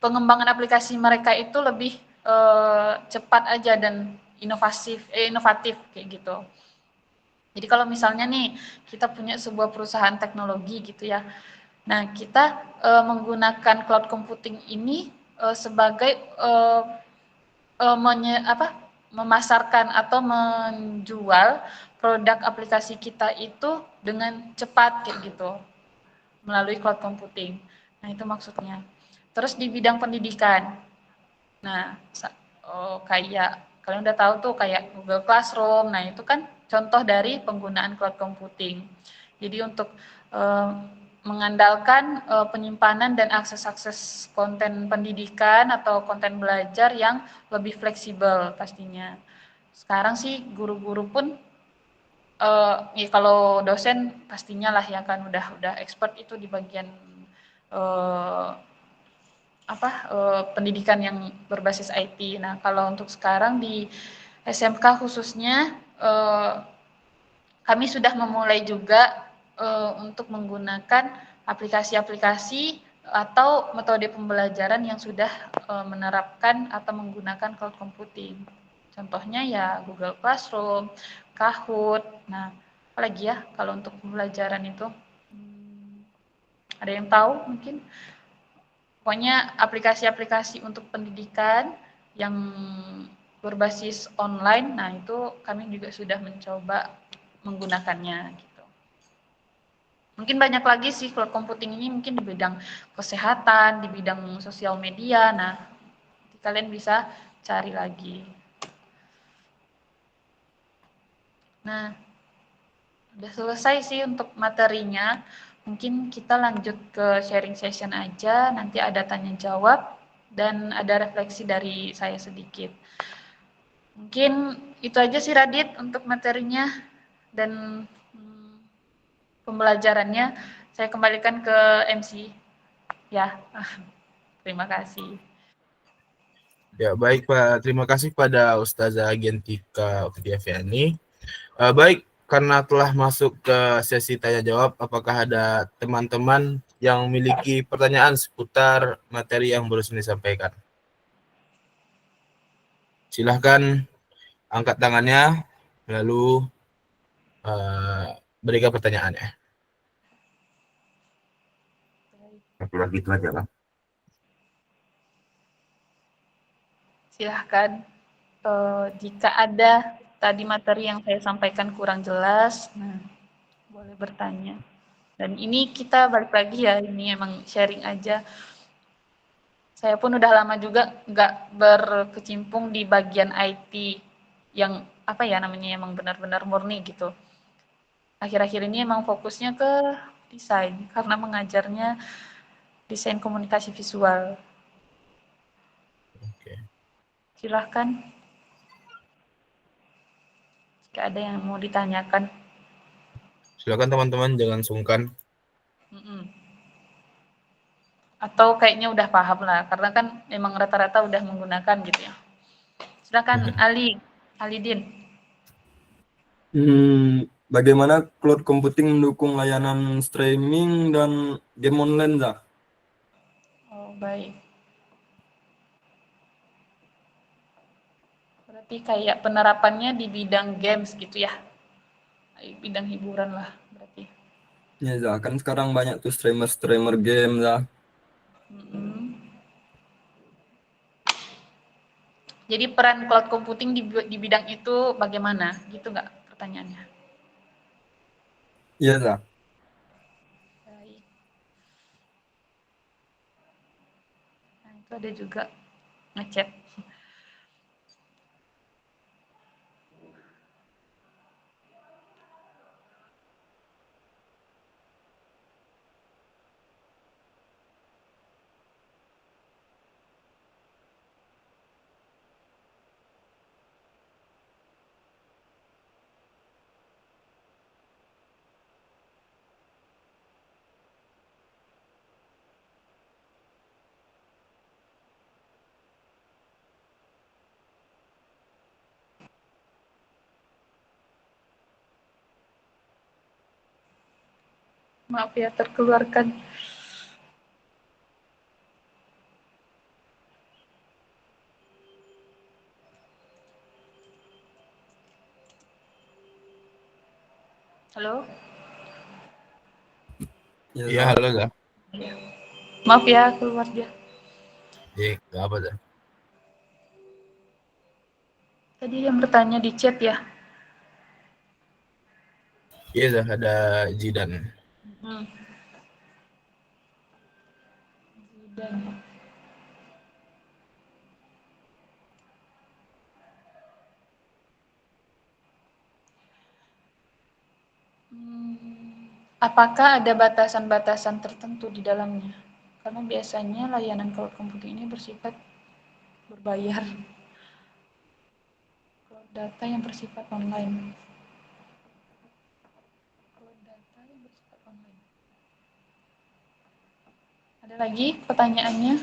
pengembangan aplikasi mereka itu lebih cepat aja dan inovatif kayak gitu. Jadi kalau misalnya nih kita punya sebuah perusahaan teknologi gitu ya, nah kita menggunakan cloud computing ini sebagai memasarkan atau menjual produk aplikasi kita itu dengan cepat kayak gitu melalui cloud computing. Nah, itu maksudnya. Terus di bidang pendidikan. Nah, kayak kalian udah tahu tuh kayak Google Classroom. Nah, itu kan contoh dari penggunaan cloud computing. Jadi untuk mengandalkan penyimpanan dan akses konten pendidikan atau konten belajar yang lebih fleksibel pastinya. Sekarang sih guru-guru pun kalau dosen pastinya lah ya kan udah expert itu di bagian pendidikan yang berbasis IT. Nah, kalau untuk sekarang di SMK khususnya, kami sudah memulai juga untuk menggunakan aplikasi-aplikasi atau metode pembelajaran yang sudah menerapkan atau menggunakan cloud computing. Contohnya ya Google Classroom, Kahoot. Nah, apalagi ya kalau untuk pembelajaran itu? Ada yang tahu mungkin? Pokoknya aplikasi-aplikasi untuk pendidikan yang berbasis online, nah itu kami juga sudah mencoba menggunakannya gitu. Mungkin banyak lagi sih cloud computing ini mungkin di bidang kesehatan, di bidang sosial media. Nah, kalian bisa cari lagi. Nah, udah selesai sih untuk materinya. Mungkin kita lanjut ke sharing session aja, nanti ada tanya jawab dan ada refleksi dari saya sedikit. Mungkin itu aja sih Radit untuk materinya dan pembelajarannya. Saya kembalikan ke MC. Ya, terima kasih. Ya, baik Pak. Terima kasih pada Ustazah Gentika Oktiaviani. Baik, karena telah masuk ke sesi tanya jawab, apakah ada teman-teman yang memiliki pertanyaan seputar materi yang baru disampaikan? Silahkan angkat tangannya, lalu berikan pertanyaannya. Lagi itu aja lah. Silahkan. Jika ada tadi materi yang saya sampaikan kurang jelas, nah, boleh bertanya. Dan ini kita balik lagi ya, ini emang sharing aja. Saya pun udah lama juga nggak berkecimpung di bagian IT yang apa ya namanya emang benar-benar murni gitu. Akhir-akhir ini emang fokusnya ke desain karena mengajarnya desain komunikasi visual. Oke. Silahkan jika ada yang mau ditanyakan. Silakan teman-teman, jangan sungkan. Atau kayaknya udah paham lah, karena kan emang rata-rata udah menggunakan gitu ya. Silakan Alidin. Bagaimana cloud computing mendukung layanan streaming dan game online, Zah? Oh, baik. Berarti kayak penerapannya di bidang games gitu ya. Bidang hiburan lah berarti. Ya, Zah, kan sekarang banyak tuh streamer game, Zah. Jadi peran cloud computing di bidang itu bagaimana? Gitu nggak pertanyaannya? Iya, Zah. Baik. Nah, itu ada juga ngechat. Maaf ya terkeluarkan. Halo? Iya, Iya, Zah. halo Zah. Maaf ya keluar dia. Iya, nggak apa Zah. Tadi yang bertanya di chat ya. Iya Zah, ada Jidan. Dan apakah ada batasan-batasan tertentu di dalamnya? Karena biasanya layanan cloud computing ini bersifat berbayar. Cloud data yang bersifat online. Cloud data yang bersifat online. Ada Ada lagi pertanyaannya?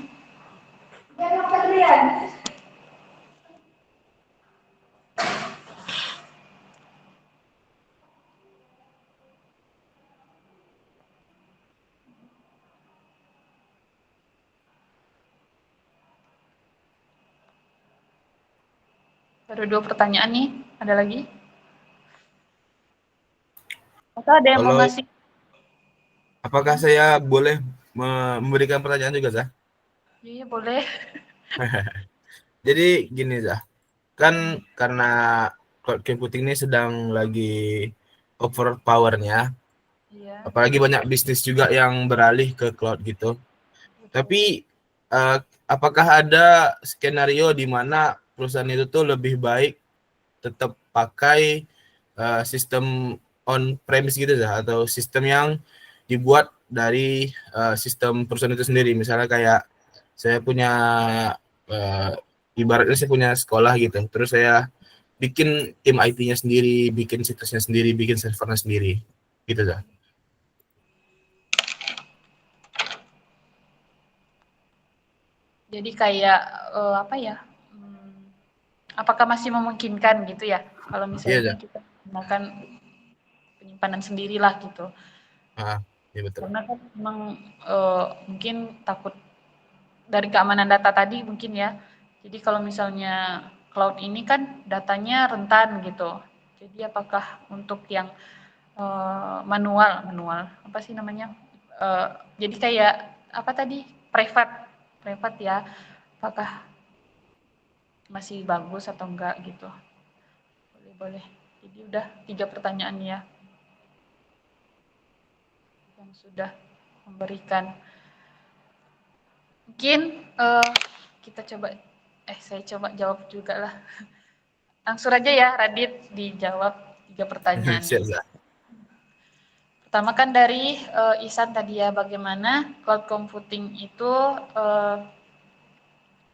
Baru 2 pertanyaan nih. Ada lagi? Atau ada yang mau Kalau ngasih? apakah saya boleh memberikan pertanyaan juga, Zah? Iya, boleh. Jadi gini, Zah. Kan karena cloud computing ini sedang lagi overpower-nya, Iya, apalagi banyak bisnis juga yang beralih ke cloud gitu. betul. Tapi apakah ada skenario di mana perusahaan itu tuh lebih baik tetap pakai sistem on premise gitu ya, atau sistem yang dibuat dari sistem perusahaan itu sendiri. Misalnya kayak saya punya ibaratnya saya punya sekolah gitu, terus saya bikin tim IT-nya sendiri, bikin situsnya sendiri, bikin servernya sendiri, gitu ya. Jadi kayak apa ya? Apakah masih memungkinkan gitu ya? Kalau Iya, misalnya ya. kita menggunakan penyimpanan sendirilah gitu. Iya betul. Karena kan memang mungkin takut dari keamanan data tadi mungkin ya. Jadi kalau misalnya cloud ini kan datanya rentan gitu. Jadi apakah untuk yang manual apa sih namanya? Jadi kayak apa tadi? Private ya. Apakah masih bagus atau enggak gitu? Boleh. Jadi udah 3 pertanyaan ya yang sudah memberikan. Mungkin kita coba saya coba jawab juga lah. Langsung aja ya Radit dijawab 3 pertanyaan Siap, nih. Zah. Pertama kan dari Ihsan tadi ya, bagaimana cloud computing itu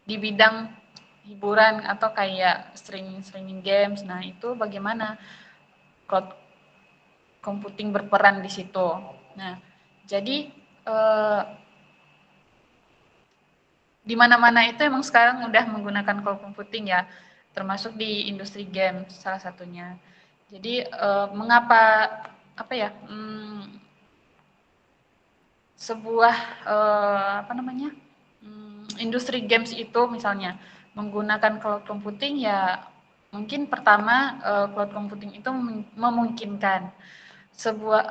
di bidang hiburan atau kayak streaming games. Nah, itu bagaimana cloud computing berperan di situ. Nah, jadi di mana-mana itu emang sekarang udah menggunakan cloud computing ya, termasuk di industri game salah satunya. Jadi mengapa apa ya sebuah apa namanya industri games itu misalnya menggunakan cloud computing ya mungkin pertama cloud computing itu memungkinkan sebuah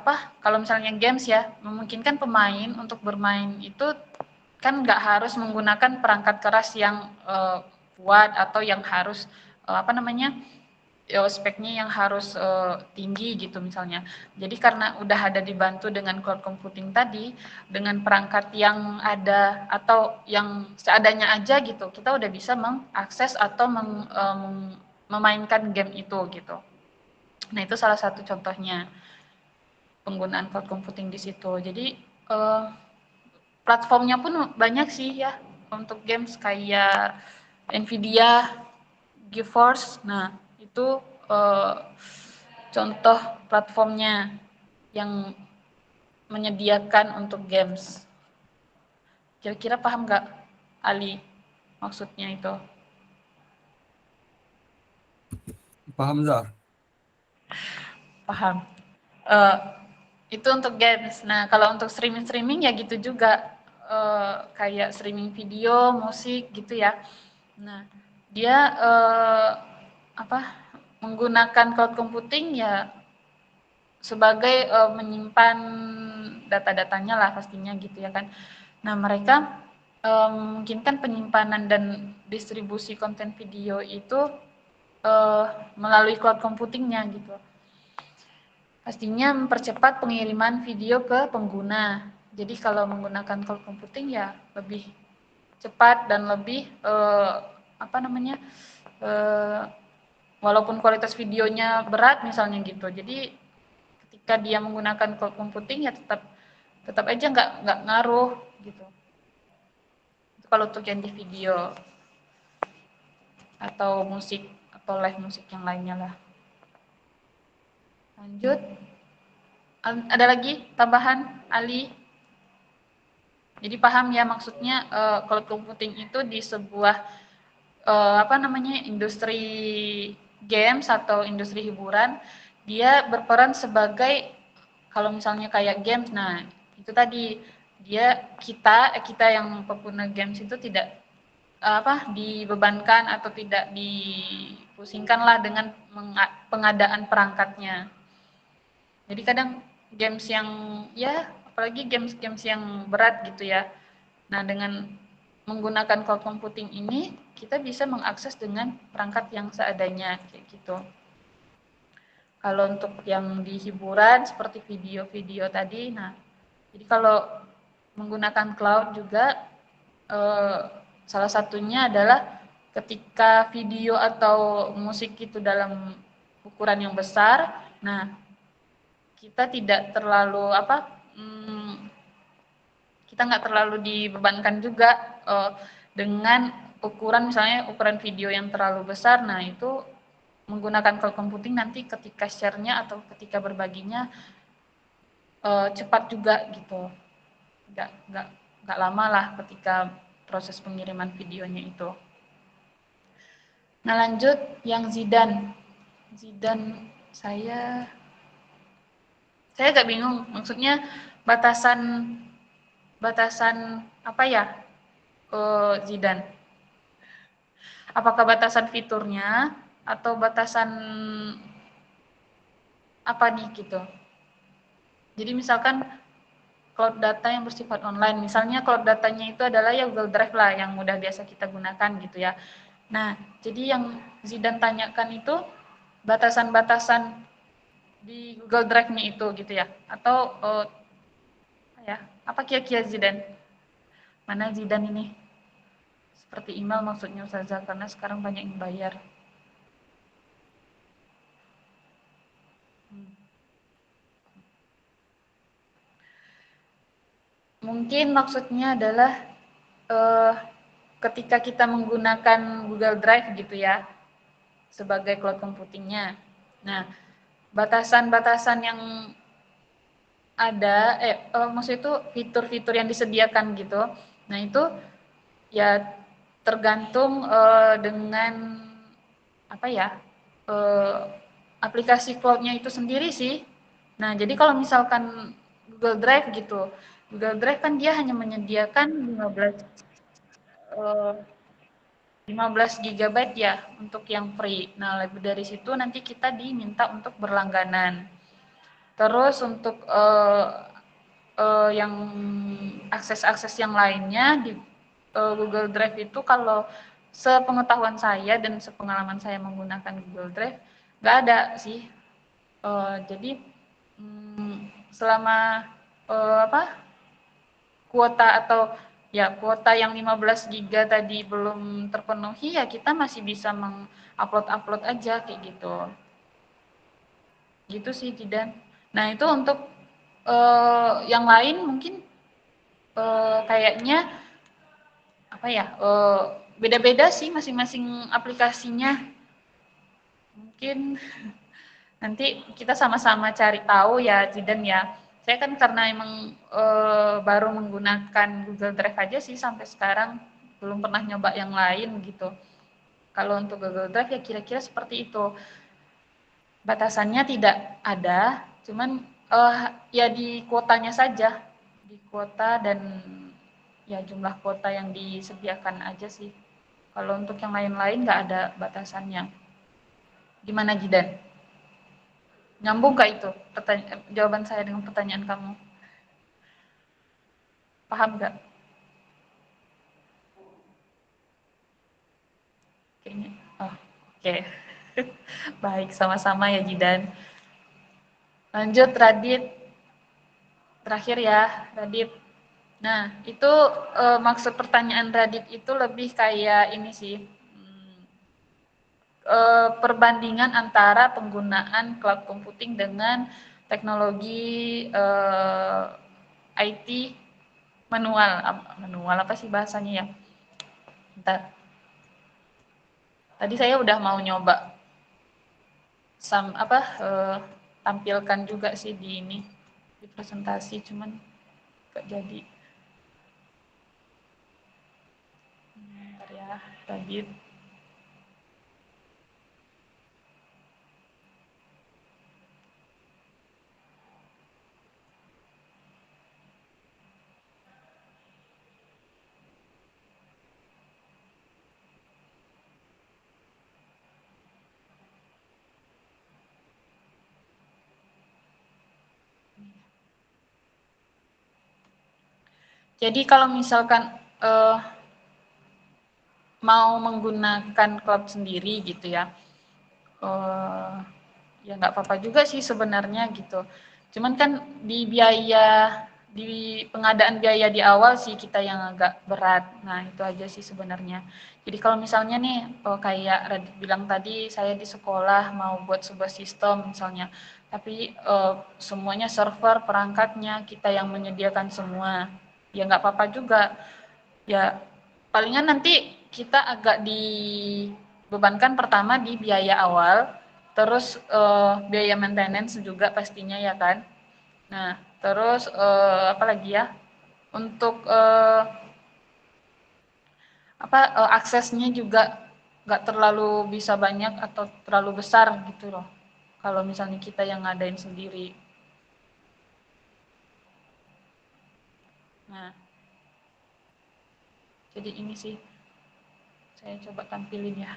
apa kalau misalnya games ya memungkinkan pemain untuk bermain itu kan nggak harus menggunakan perangkat keras yang kuat atau yang harus apa namanya speknya yang harus tinggi gitu misalnya. Jadi karena udah ada dibantu dengan cloud computing tadi, dengan perangkat yang ada atau yang seadanya aja gitu, kita udah bisa mengakses atau memainkan game itu gitu. Nah itu salah satu contohnya penggunaan cloud computing di situ. Jadi platformnya pun banyak sih ya untuk games kayak Nvidia, GeForce. Nah, itu contoh platformnya yang menyediakan untuk games. Kira-kira paham nggak, Ali, maksudnya itu? Paham, Zah? Paham. Itu untuk games. Nah, kalau untuk streaming ya gitu juga. Kayak streaming video, musik gitu ya. Nah, dia apa menggunakan cloud computing ya sebagai menyimpan data-datanya lah pastinya gitu ya kan. Nah, mereka memungkinkan penyimpanan dan distribusi konten video itu melalui cloud computingnya gitu. Pastinya mempercepat pengiriman video ke pengguna. Jadi kalau menggunakan cloud computing ya lebih cepat dan lebih apa namanya walaupun kualitas videonya berat misalnya gitu. Jadi ketika dia menggunakan cloud computing ya tetap aja nggak ngaruh gitu. Itu kalau untuk yang di video atau musik atau live musik yang lainnya lah. Lanjut. Ada lagi tambahan Ali Jadi paham ya maksudnya cloud computing itu di sebuah industri games atau industri hiburan, dia berperan sebagai kalau misalnya kayak games, nah itu tadi kita yang pengguna games itu tidak dibebankan atau tidak dipusingkan lah dengan pengadaan perangkatnya. Jadi kadang games yang apalagi games-games yang berat gitu ya. Nah, dengan menggunakan cloud computing ini kita bisa mengakses dengan perangkat yang seadanya kayak gitu. Kalau untuk yang di hiburan seperti video-video tadi, nah jadi kalau menggunakan cloud juga salah satunya adalah ketika video atau musik itu dalam ukuran yang besar, nah kita tidak terlalu kita nggak terlalu dibebankan juga dengan misalnya ukuran video yang terlalu besar. Nah itu menggunakan cloud computing nanti ketika share-nya atau ketika berbaginya cepat juga gitu, nggak lama lah ketika proses pengiriman videonya itu. Nah lanjut yang Zidane saya agak bingung maksudnya batasan apa ya Zidane, apakah batasan fiturnya atau batasan apa nih gitu. Jadi misalkan cloud data yang bersifat online, misalnya cloud datanya itu adalah ya Google Drive lah yang udah biasa kita gunakan gitu ya. Nah, jadi yang Zidane tanyakan itu batasan-batasan di Google Drive-nya itu gitu ya, atau apa kira-kira Zidane? Mana Zidane ini? Seperti email maksudnya Ustazah, karena sekarang banyak yang bayar. Mungkin maksudnya adalah ketika kita menggunakan Google Drive gitu ya sebagai cloud computingnya. Nah, batasan-batasan yang ada, maksud itu fitur-fitur yang disediakan gitu. Nah itu ya tergantung dengan aplikasi cloud-nya itu sendiri sih. Nah jadi kalau misalkan Google Drive gitu, Google Drive kan dia hanya menyediakan 15 GB ya untuk yang free. Nah lebih dari situ nanti kita diminta untuk berlangganan. Terus untuk yang akses-akses yang lainnya di Google Drive itu kalau sepengetahuan saya dan sepengalaman saya menggunakan Google Drive nggak ada sih. Jadi selama kuota atau kuota yang 15 GB tadi belum terpenuhi ya kita masih bisa mengupload aja kayak gitu. Gitu sih Jidan. Nah itu untuk yang lain mungkin kayaknya beda-beda sih masing-masing aplikasinya. Mungkin nanti kita sama-sama cari tahu ya Jidan ya. Saya kan karena emang baru menggunakan Google Drive aja sih sampai sekarang, belum pernah nyoba yang lain gitu. Kalau untuk Google Drive ya kira-kira seperti itu. Batasannya tidak ada, cuman ya di kuotanya saja, di kuota dan ya jumlah kuota yang disediakan aja sih. Kalau untuk yang lain-lain nggak ada batasannya. Gimana Jidan? Nyambung nggak itu jawaban saya dengan pertanyaan kamu? Paham nggak? Kayaknya, oke. Baik, sama-sama ya Jidan. Lanjut Radit. Terakhir ya, Radit. Nah, itu maksud pertanyaan Radit itu lebih kayak ini sih. Perbandingan antara penggunaan cloud computing dengan teknologi IT manual apa sih bahasanya ya? Bentar. Tadi saya udah mau nyoba tampilkan juga sih di presentasi, cuman nggak jadi. ya, Radit. Jadi kalau misalkan mau menggunakan cloud sendiri gitu ya, ya nggak apa-apa juga sih sebenarnya gitu. Cuman kan di pengadaan biaya di awal sih kita yang agak berat. Nah itu aja sih sebenarnya. Jadi kalau misalnya nih, kayak Radit bilang tadi, saya di sekolah mau buat sebuah sistem misalnya, tapi semuanya server, perangkatnya kita yang menyediakan semua, ya nggak apa-apa juga. Ya palingan nanti kita agak dibebankan pertama di biaya awal, terus biaya maintenance juga pastinya ya kan. Nah terus apa lagi ya, untuk aksesnya juga nggak terlalu bisa banyak atau terlalu besar gitu loh, kalau misalnya kita yang ngadain sendiri. Nah jadi ini sih saya coba tampilin ya.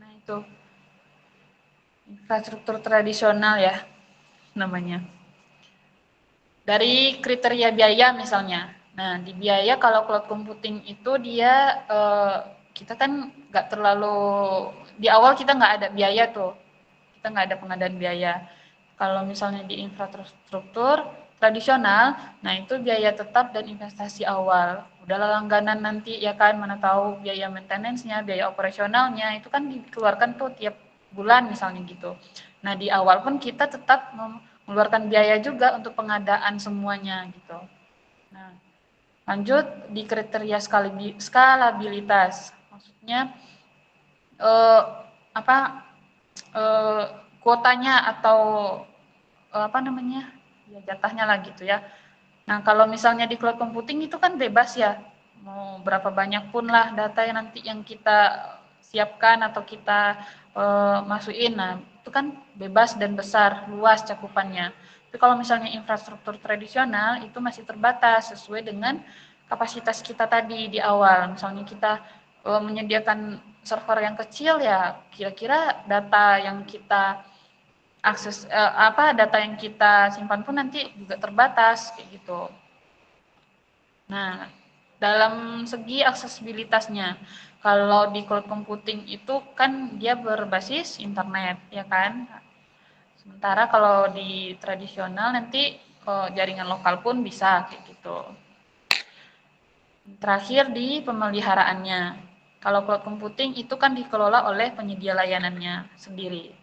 Nah itu infrastruktur tradisional ya namanya. Dari kriteria biaya misalnya. Nah, di biaya kalau cloud computing itu dia kita kan nggak terlalu, di awal kita nggak ada biaya tuh, kita nggak ada pengadaan biaya. Kalau misalnya di infrastruktur tradisional, nah itu biaya tetap dan investasi awal. Udahlah langganan nanti ya kan, mana tahu biaya maintenance-nya, biaya operasionalnya itu kan dikeluarkan tuh tiap bulan misalnya gitu. Nah di awal pun kita tetap mengeluarkan biaya juga untuk pengadaan semuanya gitu. Nah lanjut di kriteria skalabilitas, maksudnya apa kuotanya atau apa namanya ya jatahnya lah gitu ya. Nah kalau misalnya di cloud computing itu kan bebas ya, mau berapa banyak pun lah data yang nanti yang kita siapkan atau kita masukin, nah itu kan bebas dan besar, luas cakupannya. Tapi kalau misalnya infrastruktur tradisional itu masih terbatas sesuai dengan kapasitas kita tadi di awal. Misalnya kita menyediakan server yang kecil ya, kira-kira data yang kita akses data yang kita simpan pun nanti juga terbatas kayak gitu. Nah, dalam segi aksesibilitasnya, kalau di cloud computing itu kan dia berbasis internet, ya kan? Sementara kalau di tradisional nanti jaringan lokal pun bisa kayak gitu. Terakhir di pemeliharaannya. Kalau cloud computing itu kan dikelola oleh penyedia layanannya sendiri.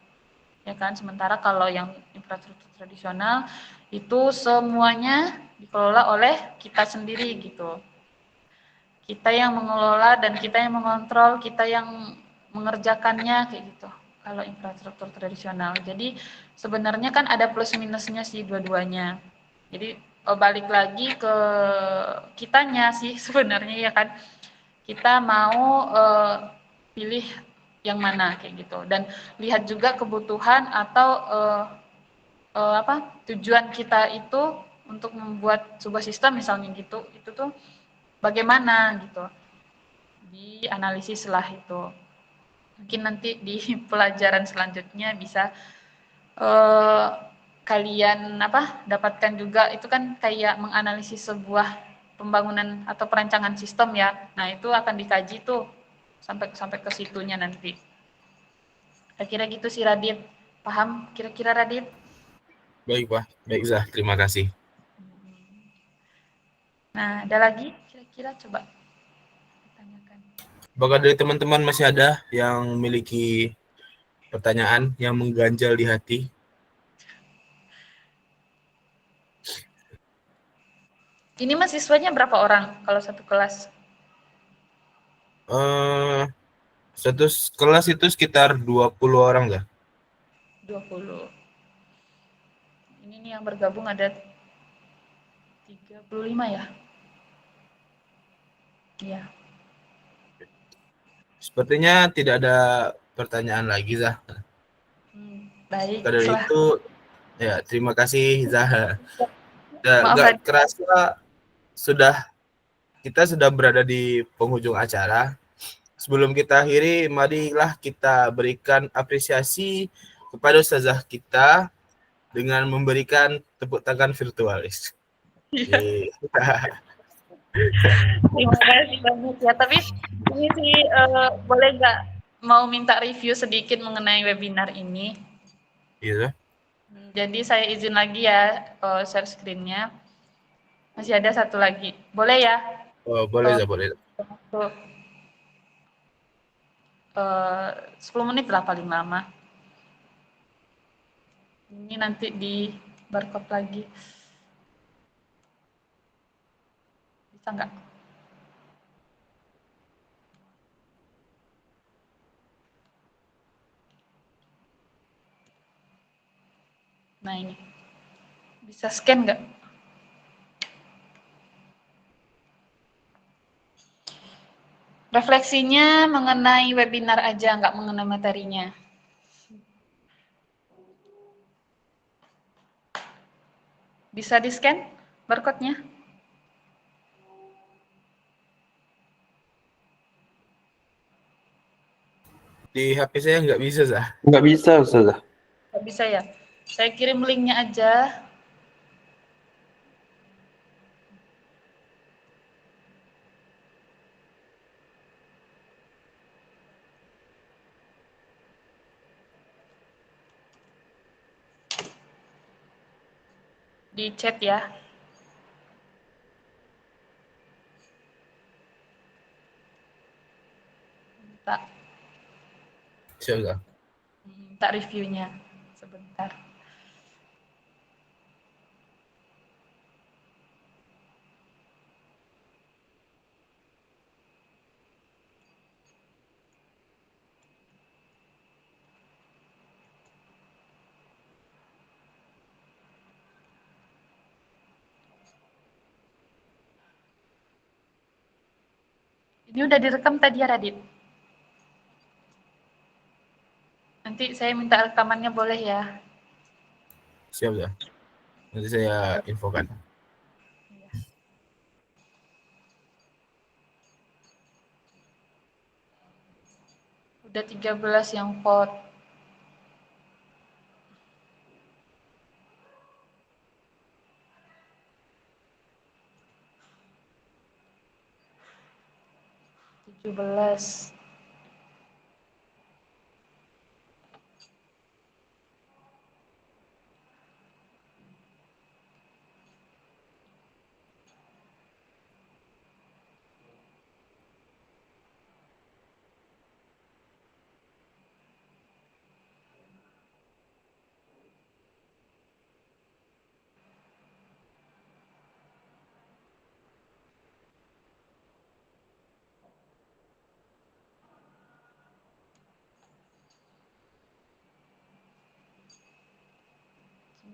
Ya kan, sementara kalau yang infrastruktur tradisional itu semuanya dikelola oleh kita sendiri gitu. Kita yang mengelola dan kita yang mengontrol, kita yang mengerjakannya kayak gitu. Kalau infrastruktur tradisional. Jadi sebenarnya kan ada plus minusnya sih dua-duanya. Jadi balik lagi ke kitanya sih sebenarnya ya kan. Kita mau pilih yang mana kayak gitu, dan lihat juga kebutuhan atau tujuan kita itu untuk membuat sebuah sistem misalnya gitu, itu tuh bagaimana gitu, dianalisis lah itu. Mungkin nanti di pelajaran selanjutnya bisa kalian dapatkan juga, itu kan kayak menganalisis sebuah pembangunan atau perancangan sistem ya. Nah itu akan dikaji tuh sampai ke situnya nanti. Kira-kira gitu sih Radit. Paham kira-kira Radit? Baik, Pak. Baik, Zah. Terima kasih. Nah, ada lagi kira-kira coba tanyakan. Apakah dari teman-teman masih ada yang memiliki pertanyaan yang mengganjal di hati? Ini mahasiswanya berapa orang kalau satu kelas? Satu kelas itu sekitar 20 orang ya. 20. Ini nih yang bergabung ada 35 ya? Iya. Sepertinya tidak ada pertanyaan lagi, Zah. Baik, Dari itu, ya terima kasih, Zah. maaf Nggak Radit. kerasa kita sudah berada di penghujung acara. Sebelum kita akhiri, marilah kita berikan apresiasi kepada ustazah kita dengan memberikan tepuk tangan virtualis. Terima kasih banyak ya. Tapi ini sih boleh nggak mau minta review sedikit mengenai webinar ini? Iya. Jadi saya izin lagi ya share screen-nya. Masih ada satu lagi. Boleh ya? Oh, boleh, Zah, boleh. Untuk 10 menit lah paling lama. Ini nanti di barcode lagi. Bisa nggak? Nah ini. Bisa scan nggak? Refleksinya mengenai webinar aja, nggak mengenai materinya. Bisa di-scan barcode-nya? Di HP saya nggak bisa, Zah. Nggak bisa, Ustazah. Nggak bisa ya? Saya kirim linknya aja. Di chat ya. Minta, Siap, Zah. minta reviewnya sebentar. Ini udah direkam tadi ya, Radit? Nanti saya minta rekamannya boleh ya? Siap, Zah. Nanti saya infokan. Udah 13 yang vote. Tujuh belas.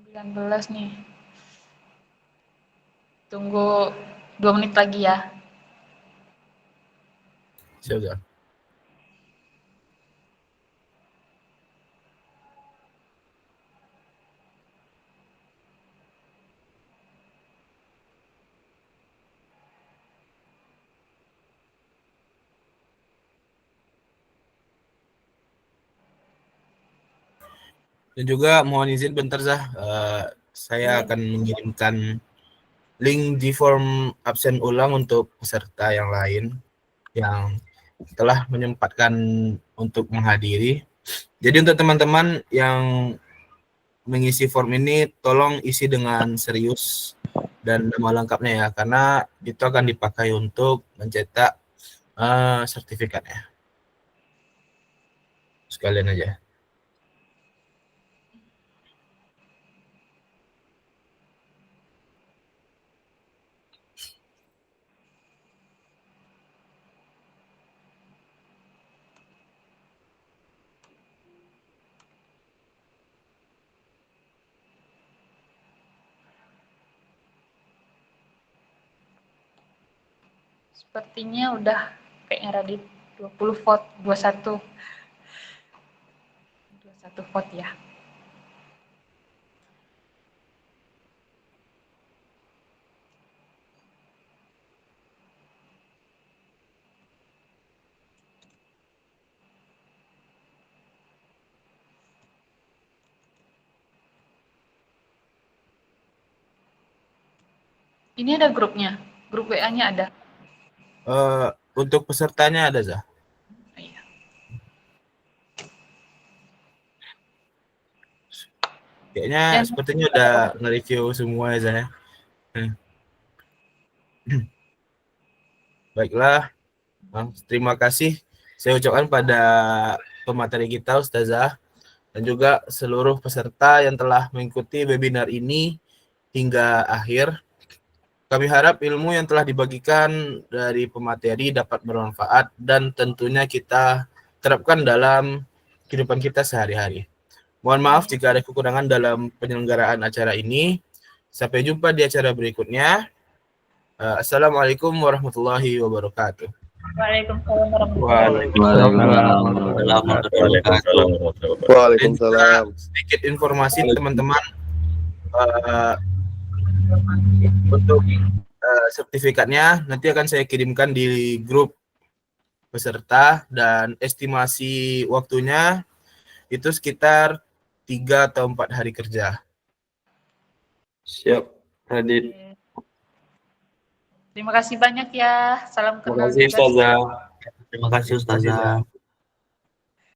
Sembilan belas nih. Tunggu 2 menit lagi ya. Siap, Zah. Dan juga mohon izin bentar, Zah. Saya akan mengirimkan link di form absen ulang untuk peserta yang lain yang telah menyempatkan untuk menghadiri. Jadi untuk teman-teman yang mengisi form ini, tolong isi dengan serius dan nama lengkapnya ya, karena itu akan dipakai untuk mencetak sertifikatnya. Sekalian aja. Sepertinya udah kayaknya Radit 20 vote, 21 vote ya. Ini ada grupnya, grup WA-nya ada. Untuk pesertanya ada, Zah? Iya. Kayaknya Dan sepertinya udah nge-review semua ya, Zah, ya. Baiklah, terima kasih saya ucapkan pada pemateri kita, Ustazah, dan juga seluruh peserta yang telah mengikuti webinar ini hingga akhir. Kami harap ilmu yang telah dibagikan dari pemateri dapat bermanfaat dan tentunya kita terapkan dalam kehidupan kita sehari-hari. Mohon maaf jika ada kekurangan dalam penyelenggaraan acara ini. Sampai jumpa di acara berikutnya. Assalamualaikum warahmatullahi wabarakatuh. Waalaikumsalam warahmatullahi Waalaikumsalam. Sedikit informasi teman-teman, untuk sertifikatnya nanti akan saya kirimkan di grup peserta dan estimasi waktunya itu sekitar 3 atau 4 hari kerja. Siap, Radit. Terima kasih banyak ya. Salam Terima kenal kasih, juga. Ustazah. Terima kasih Ustazah.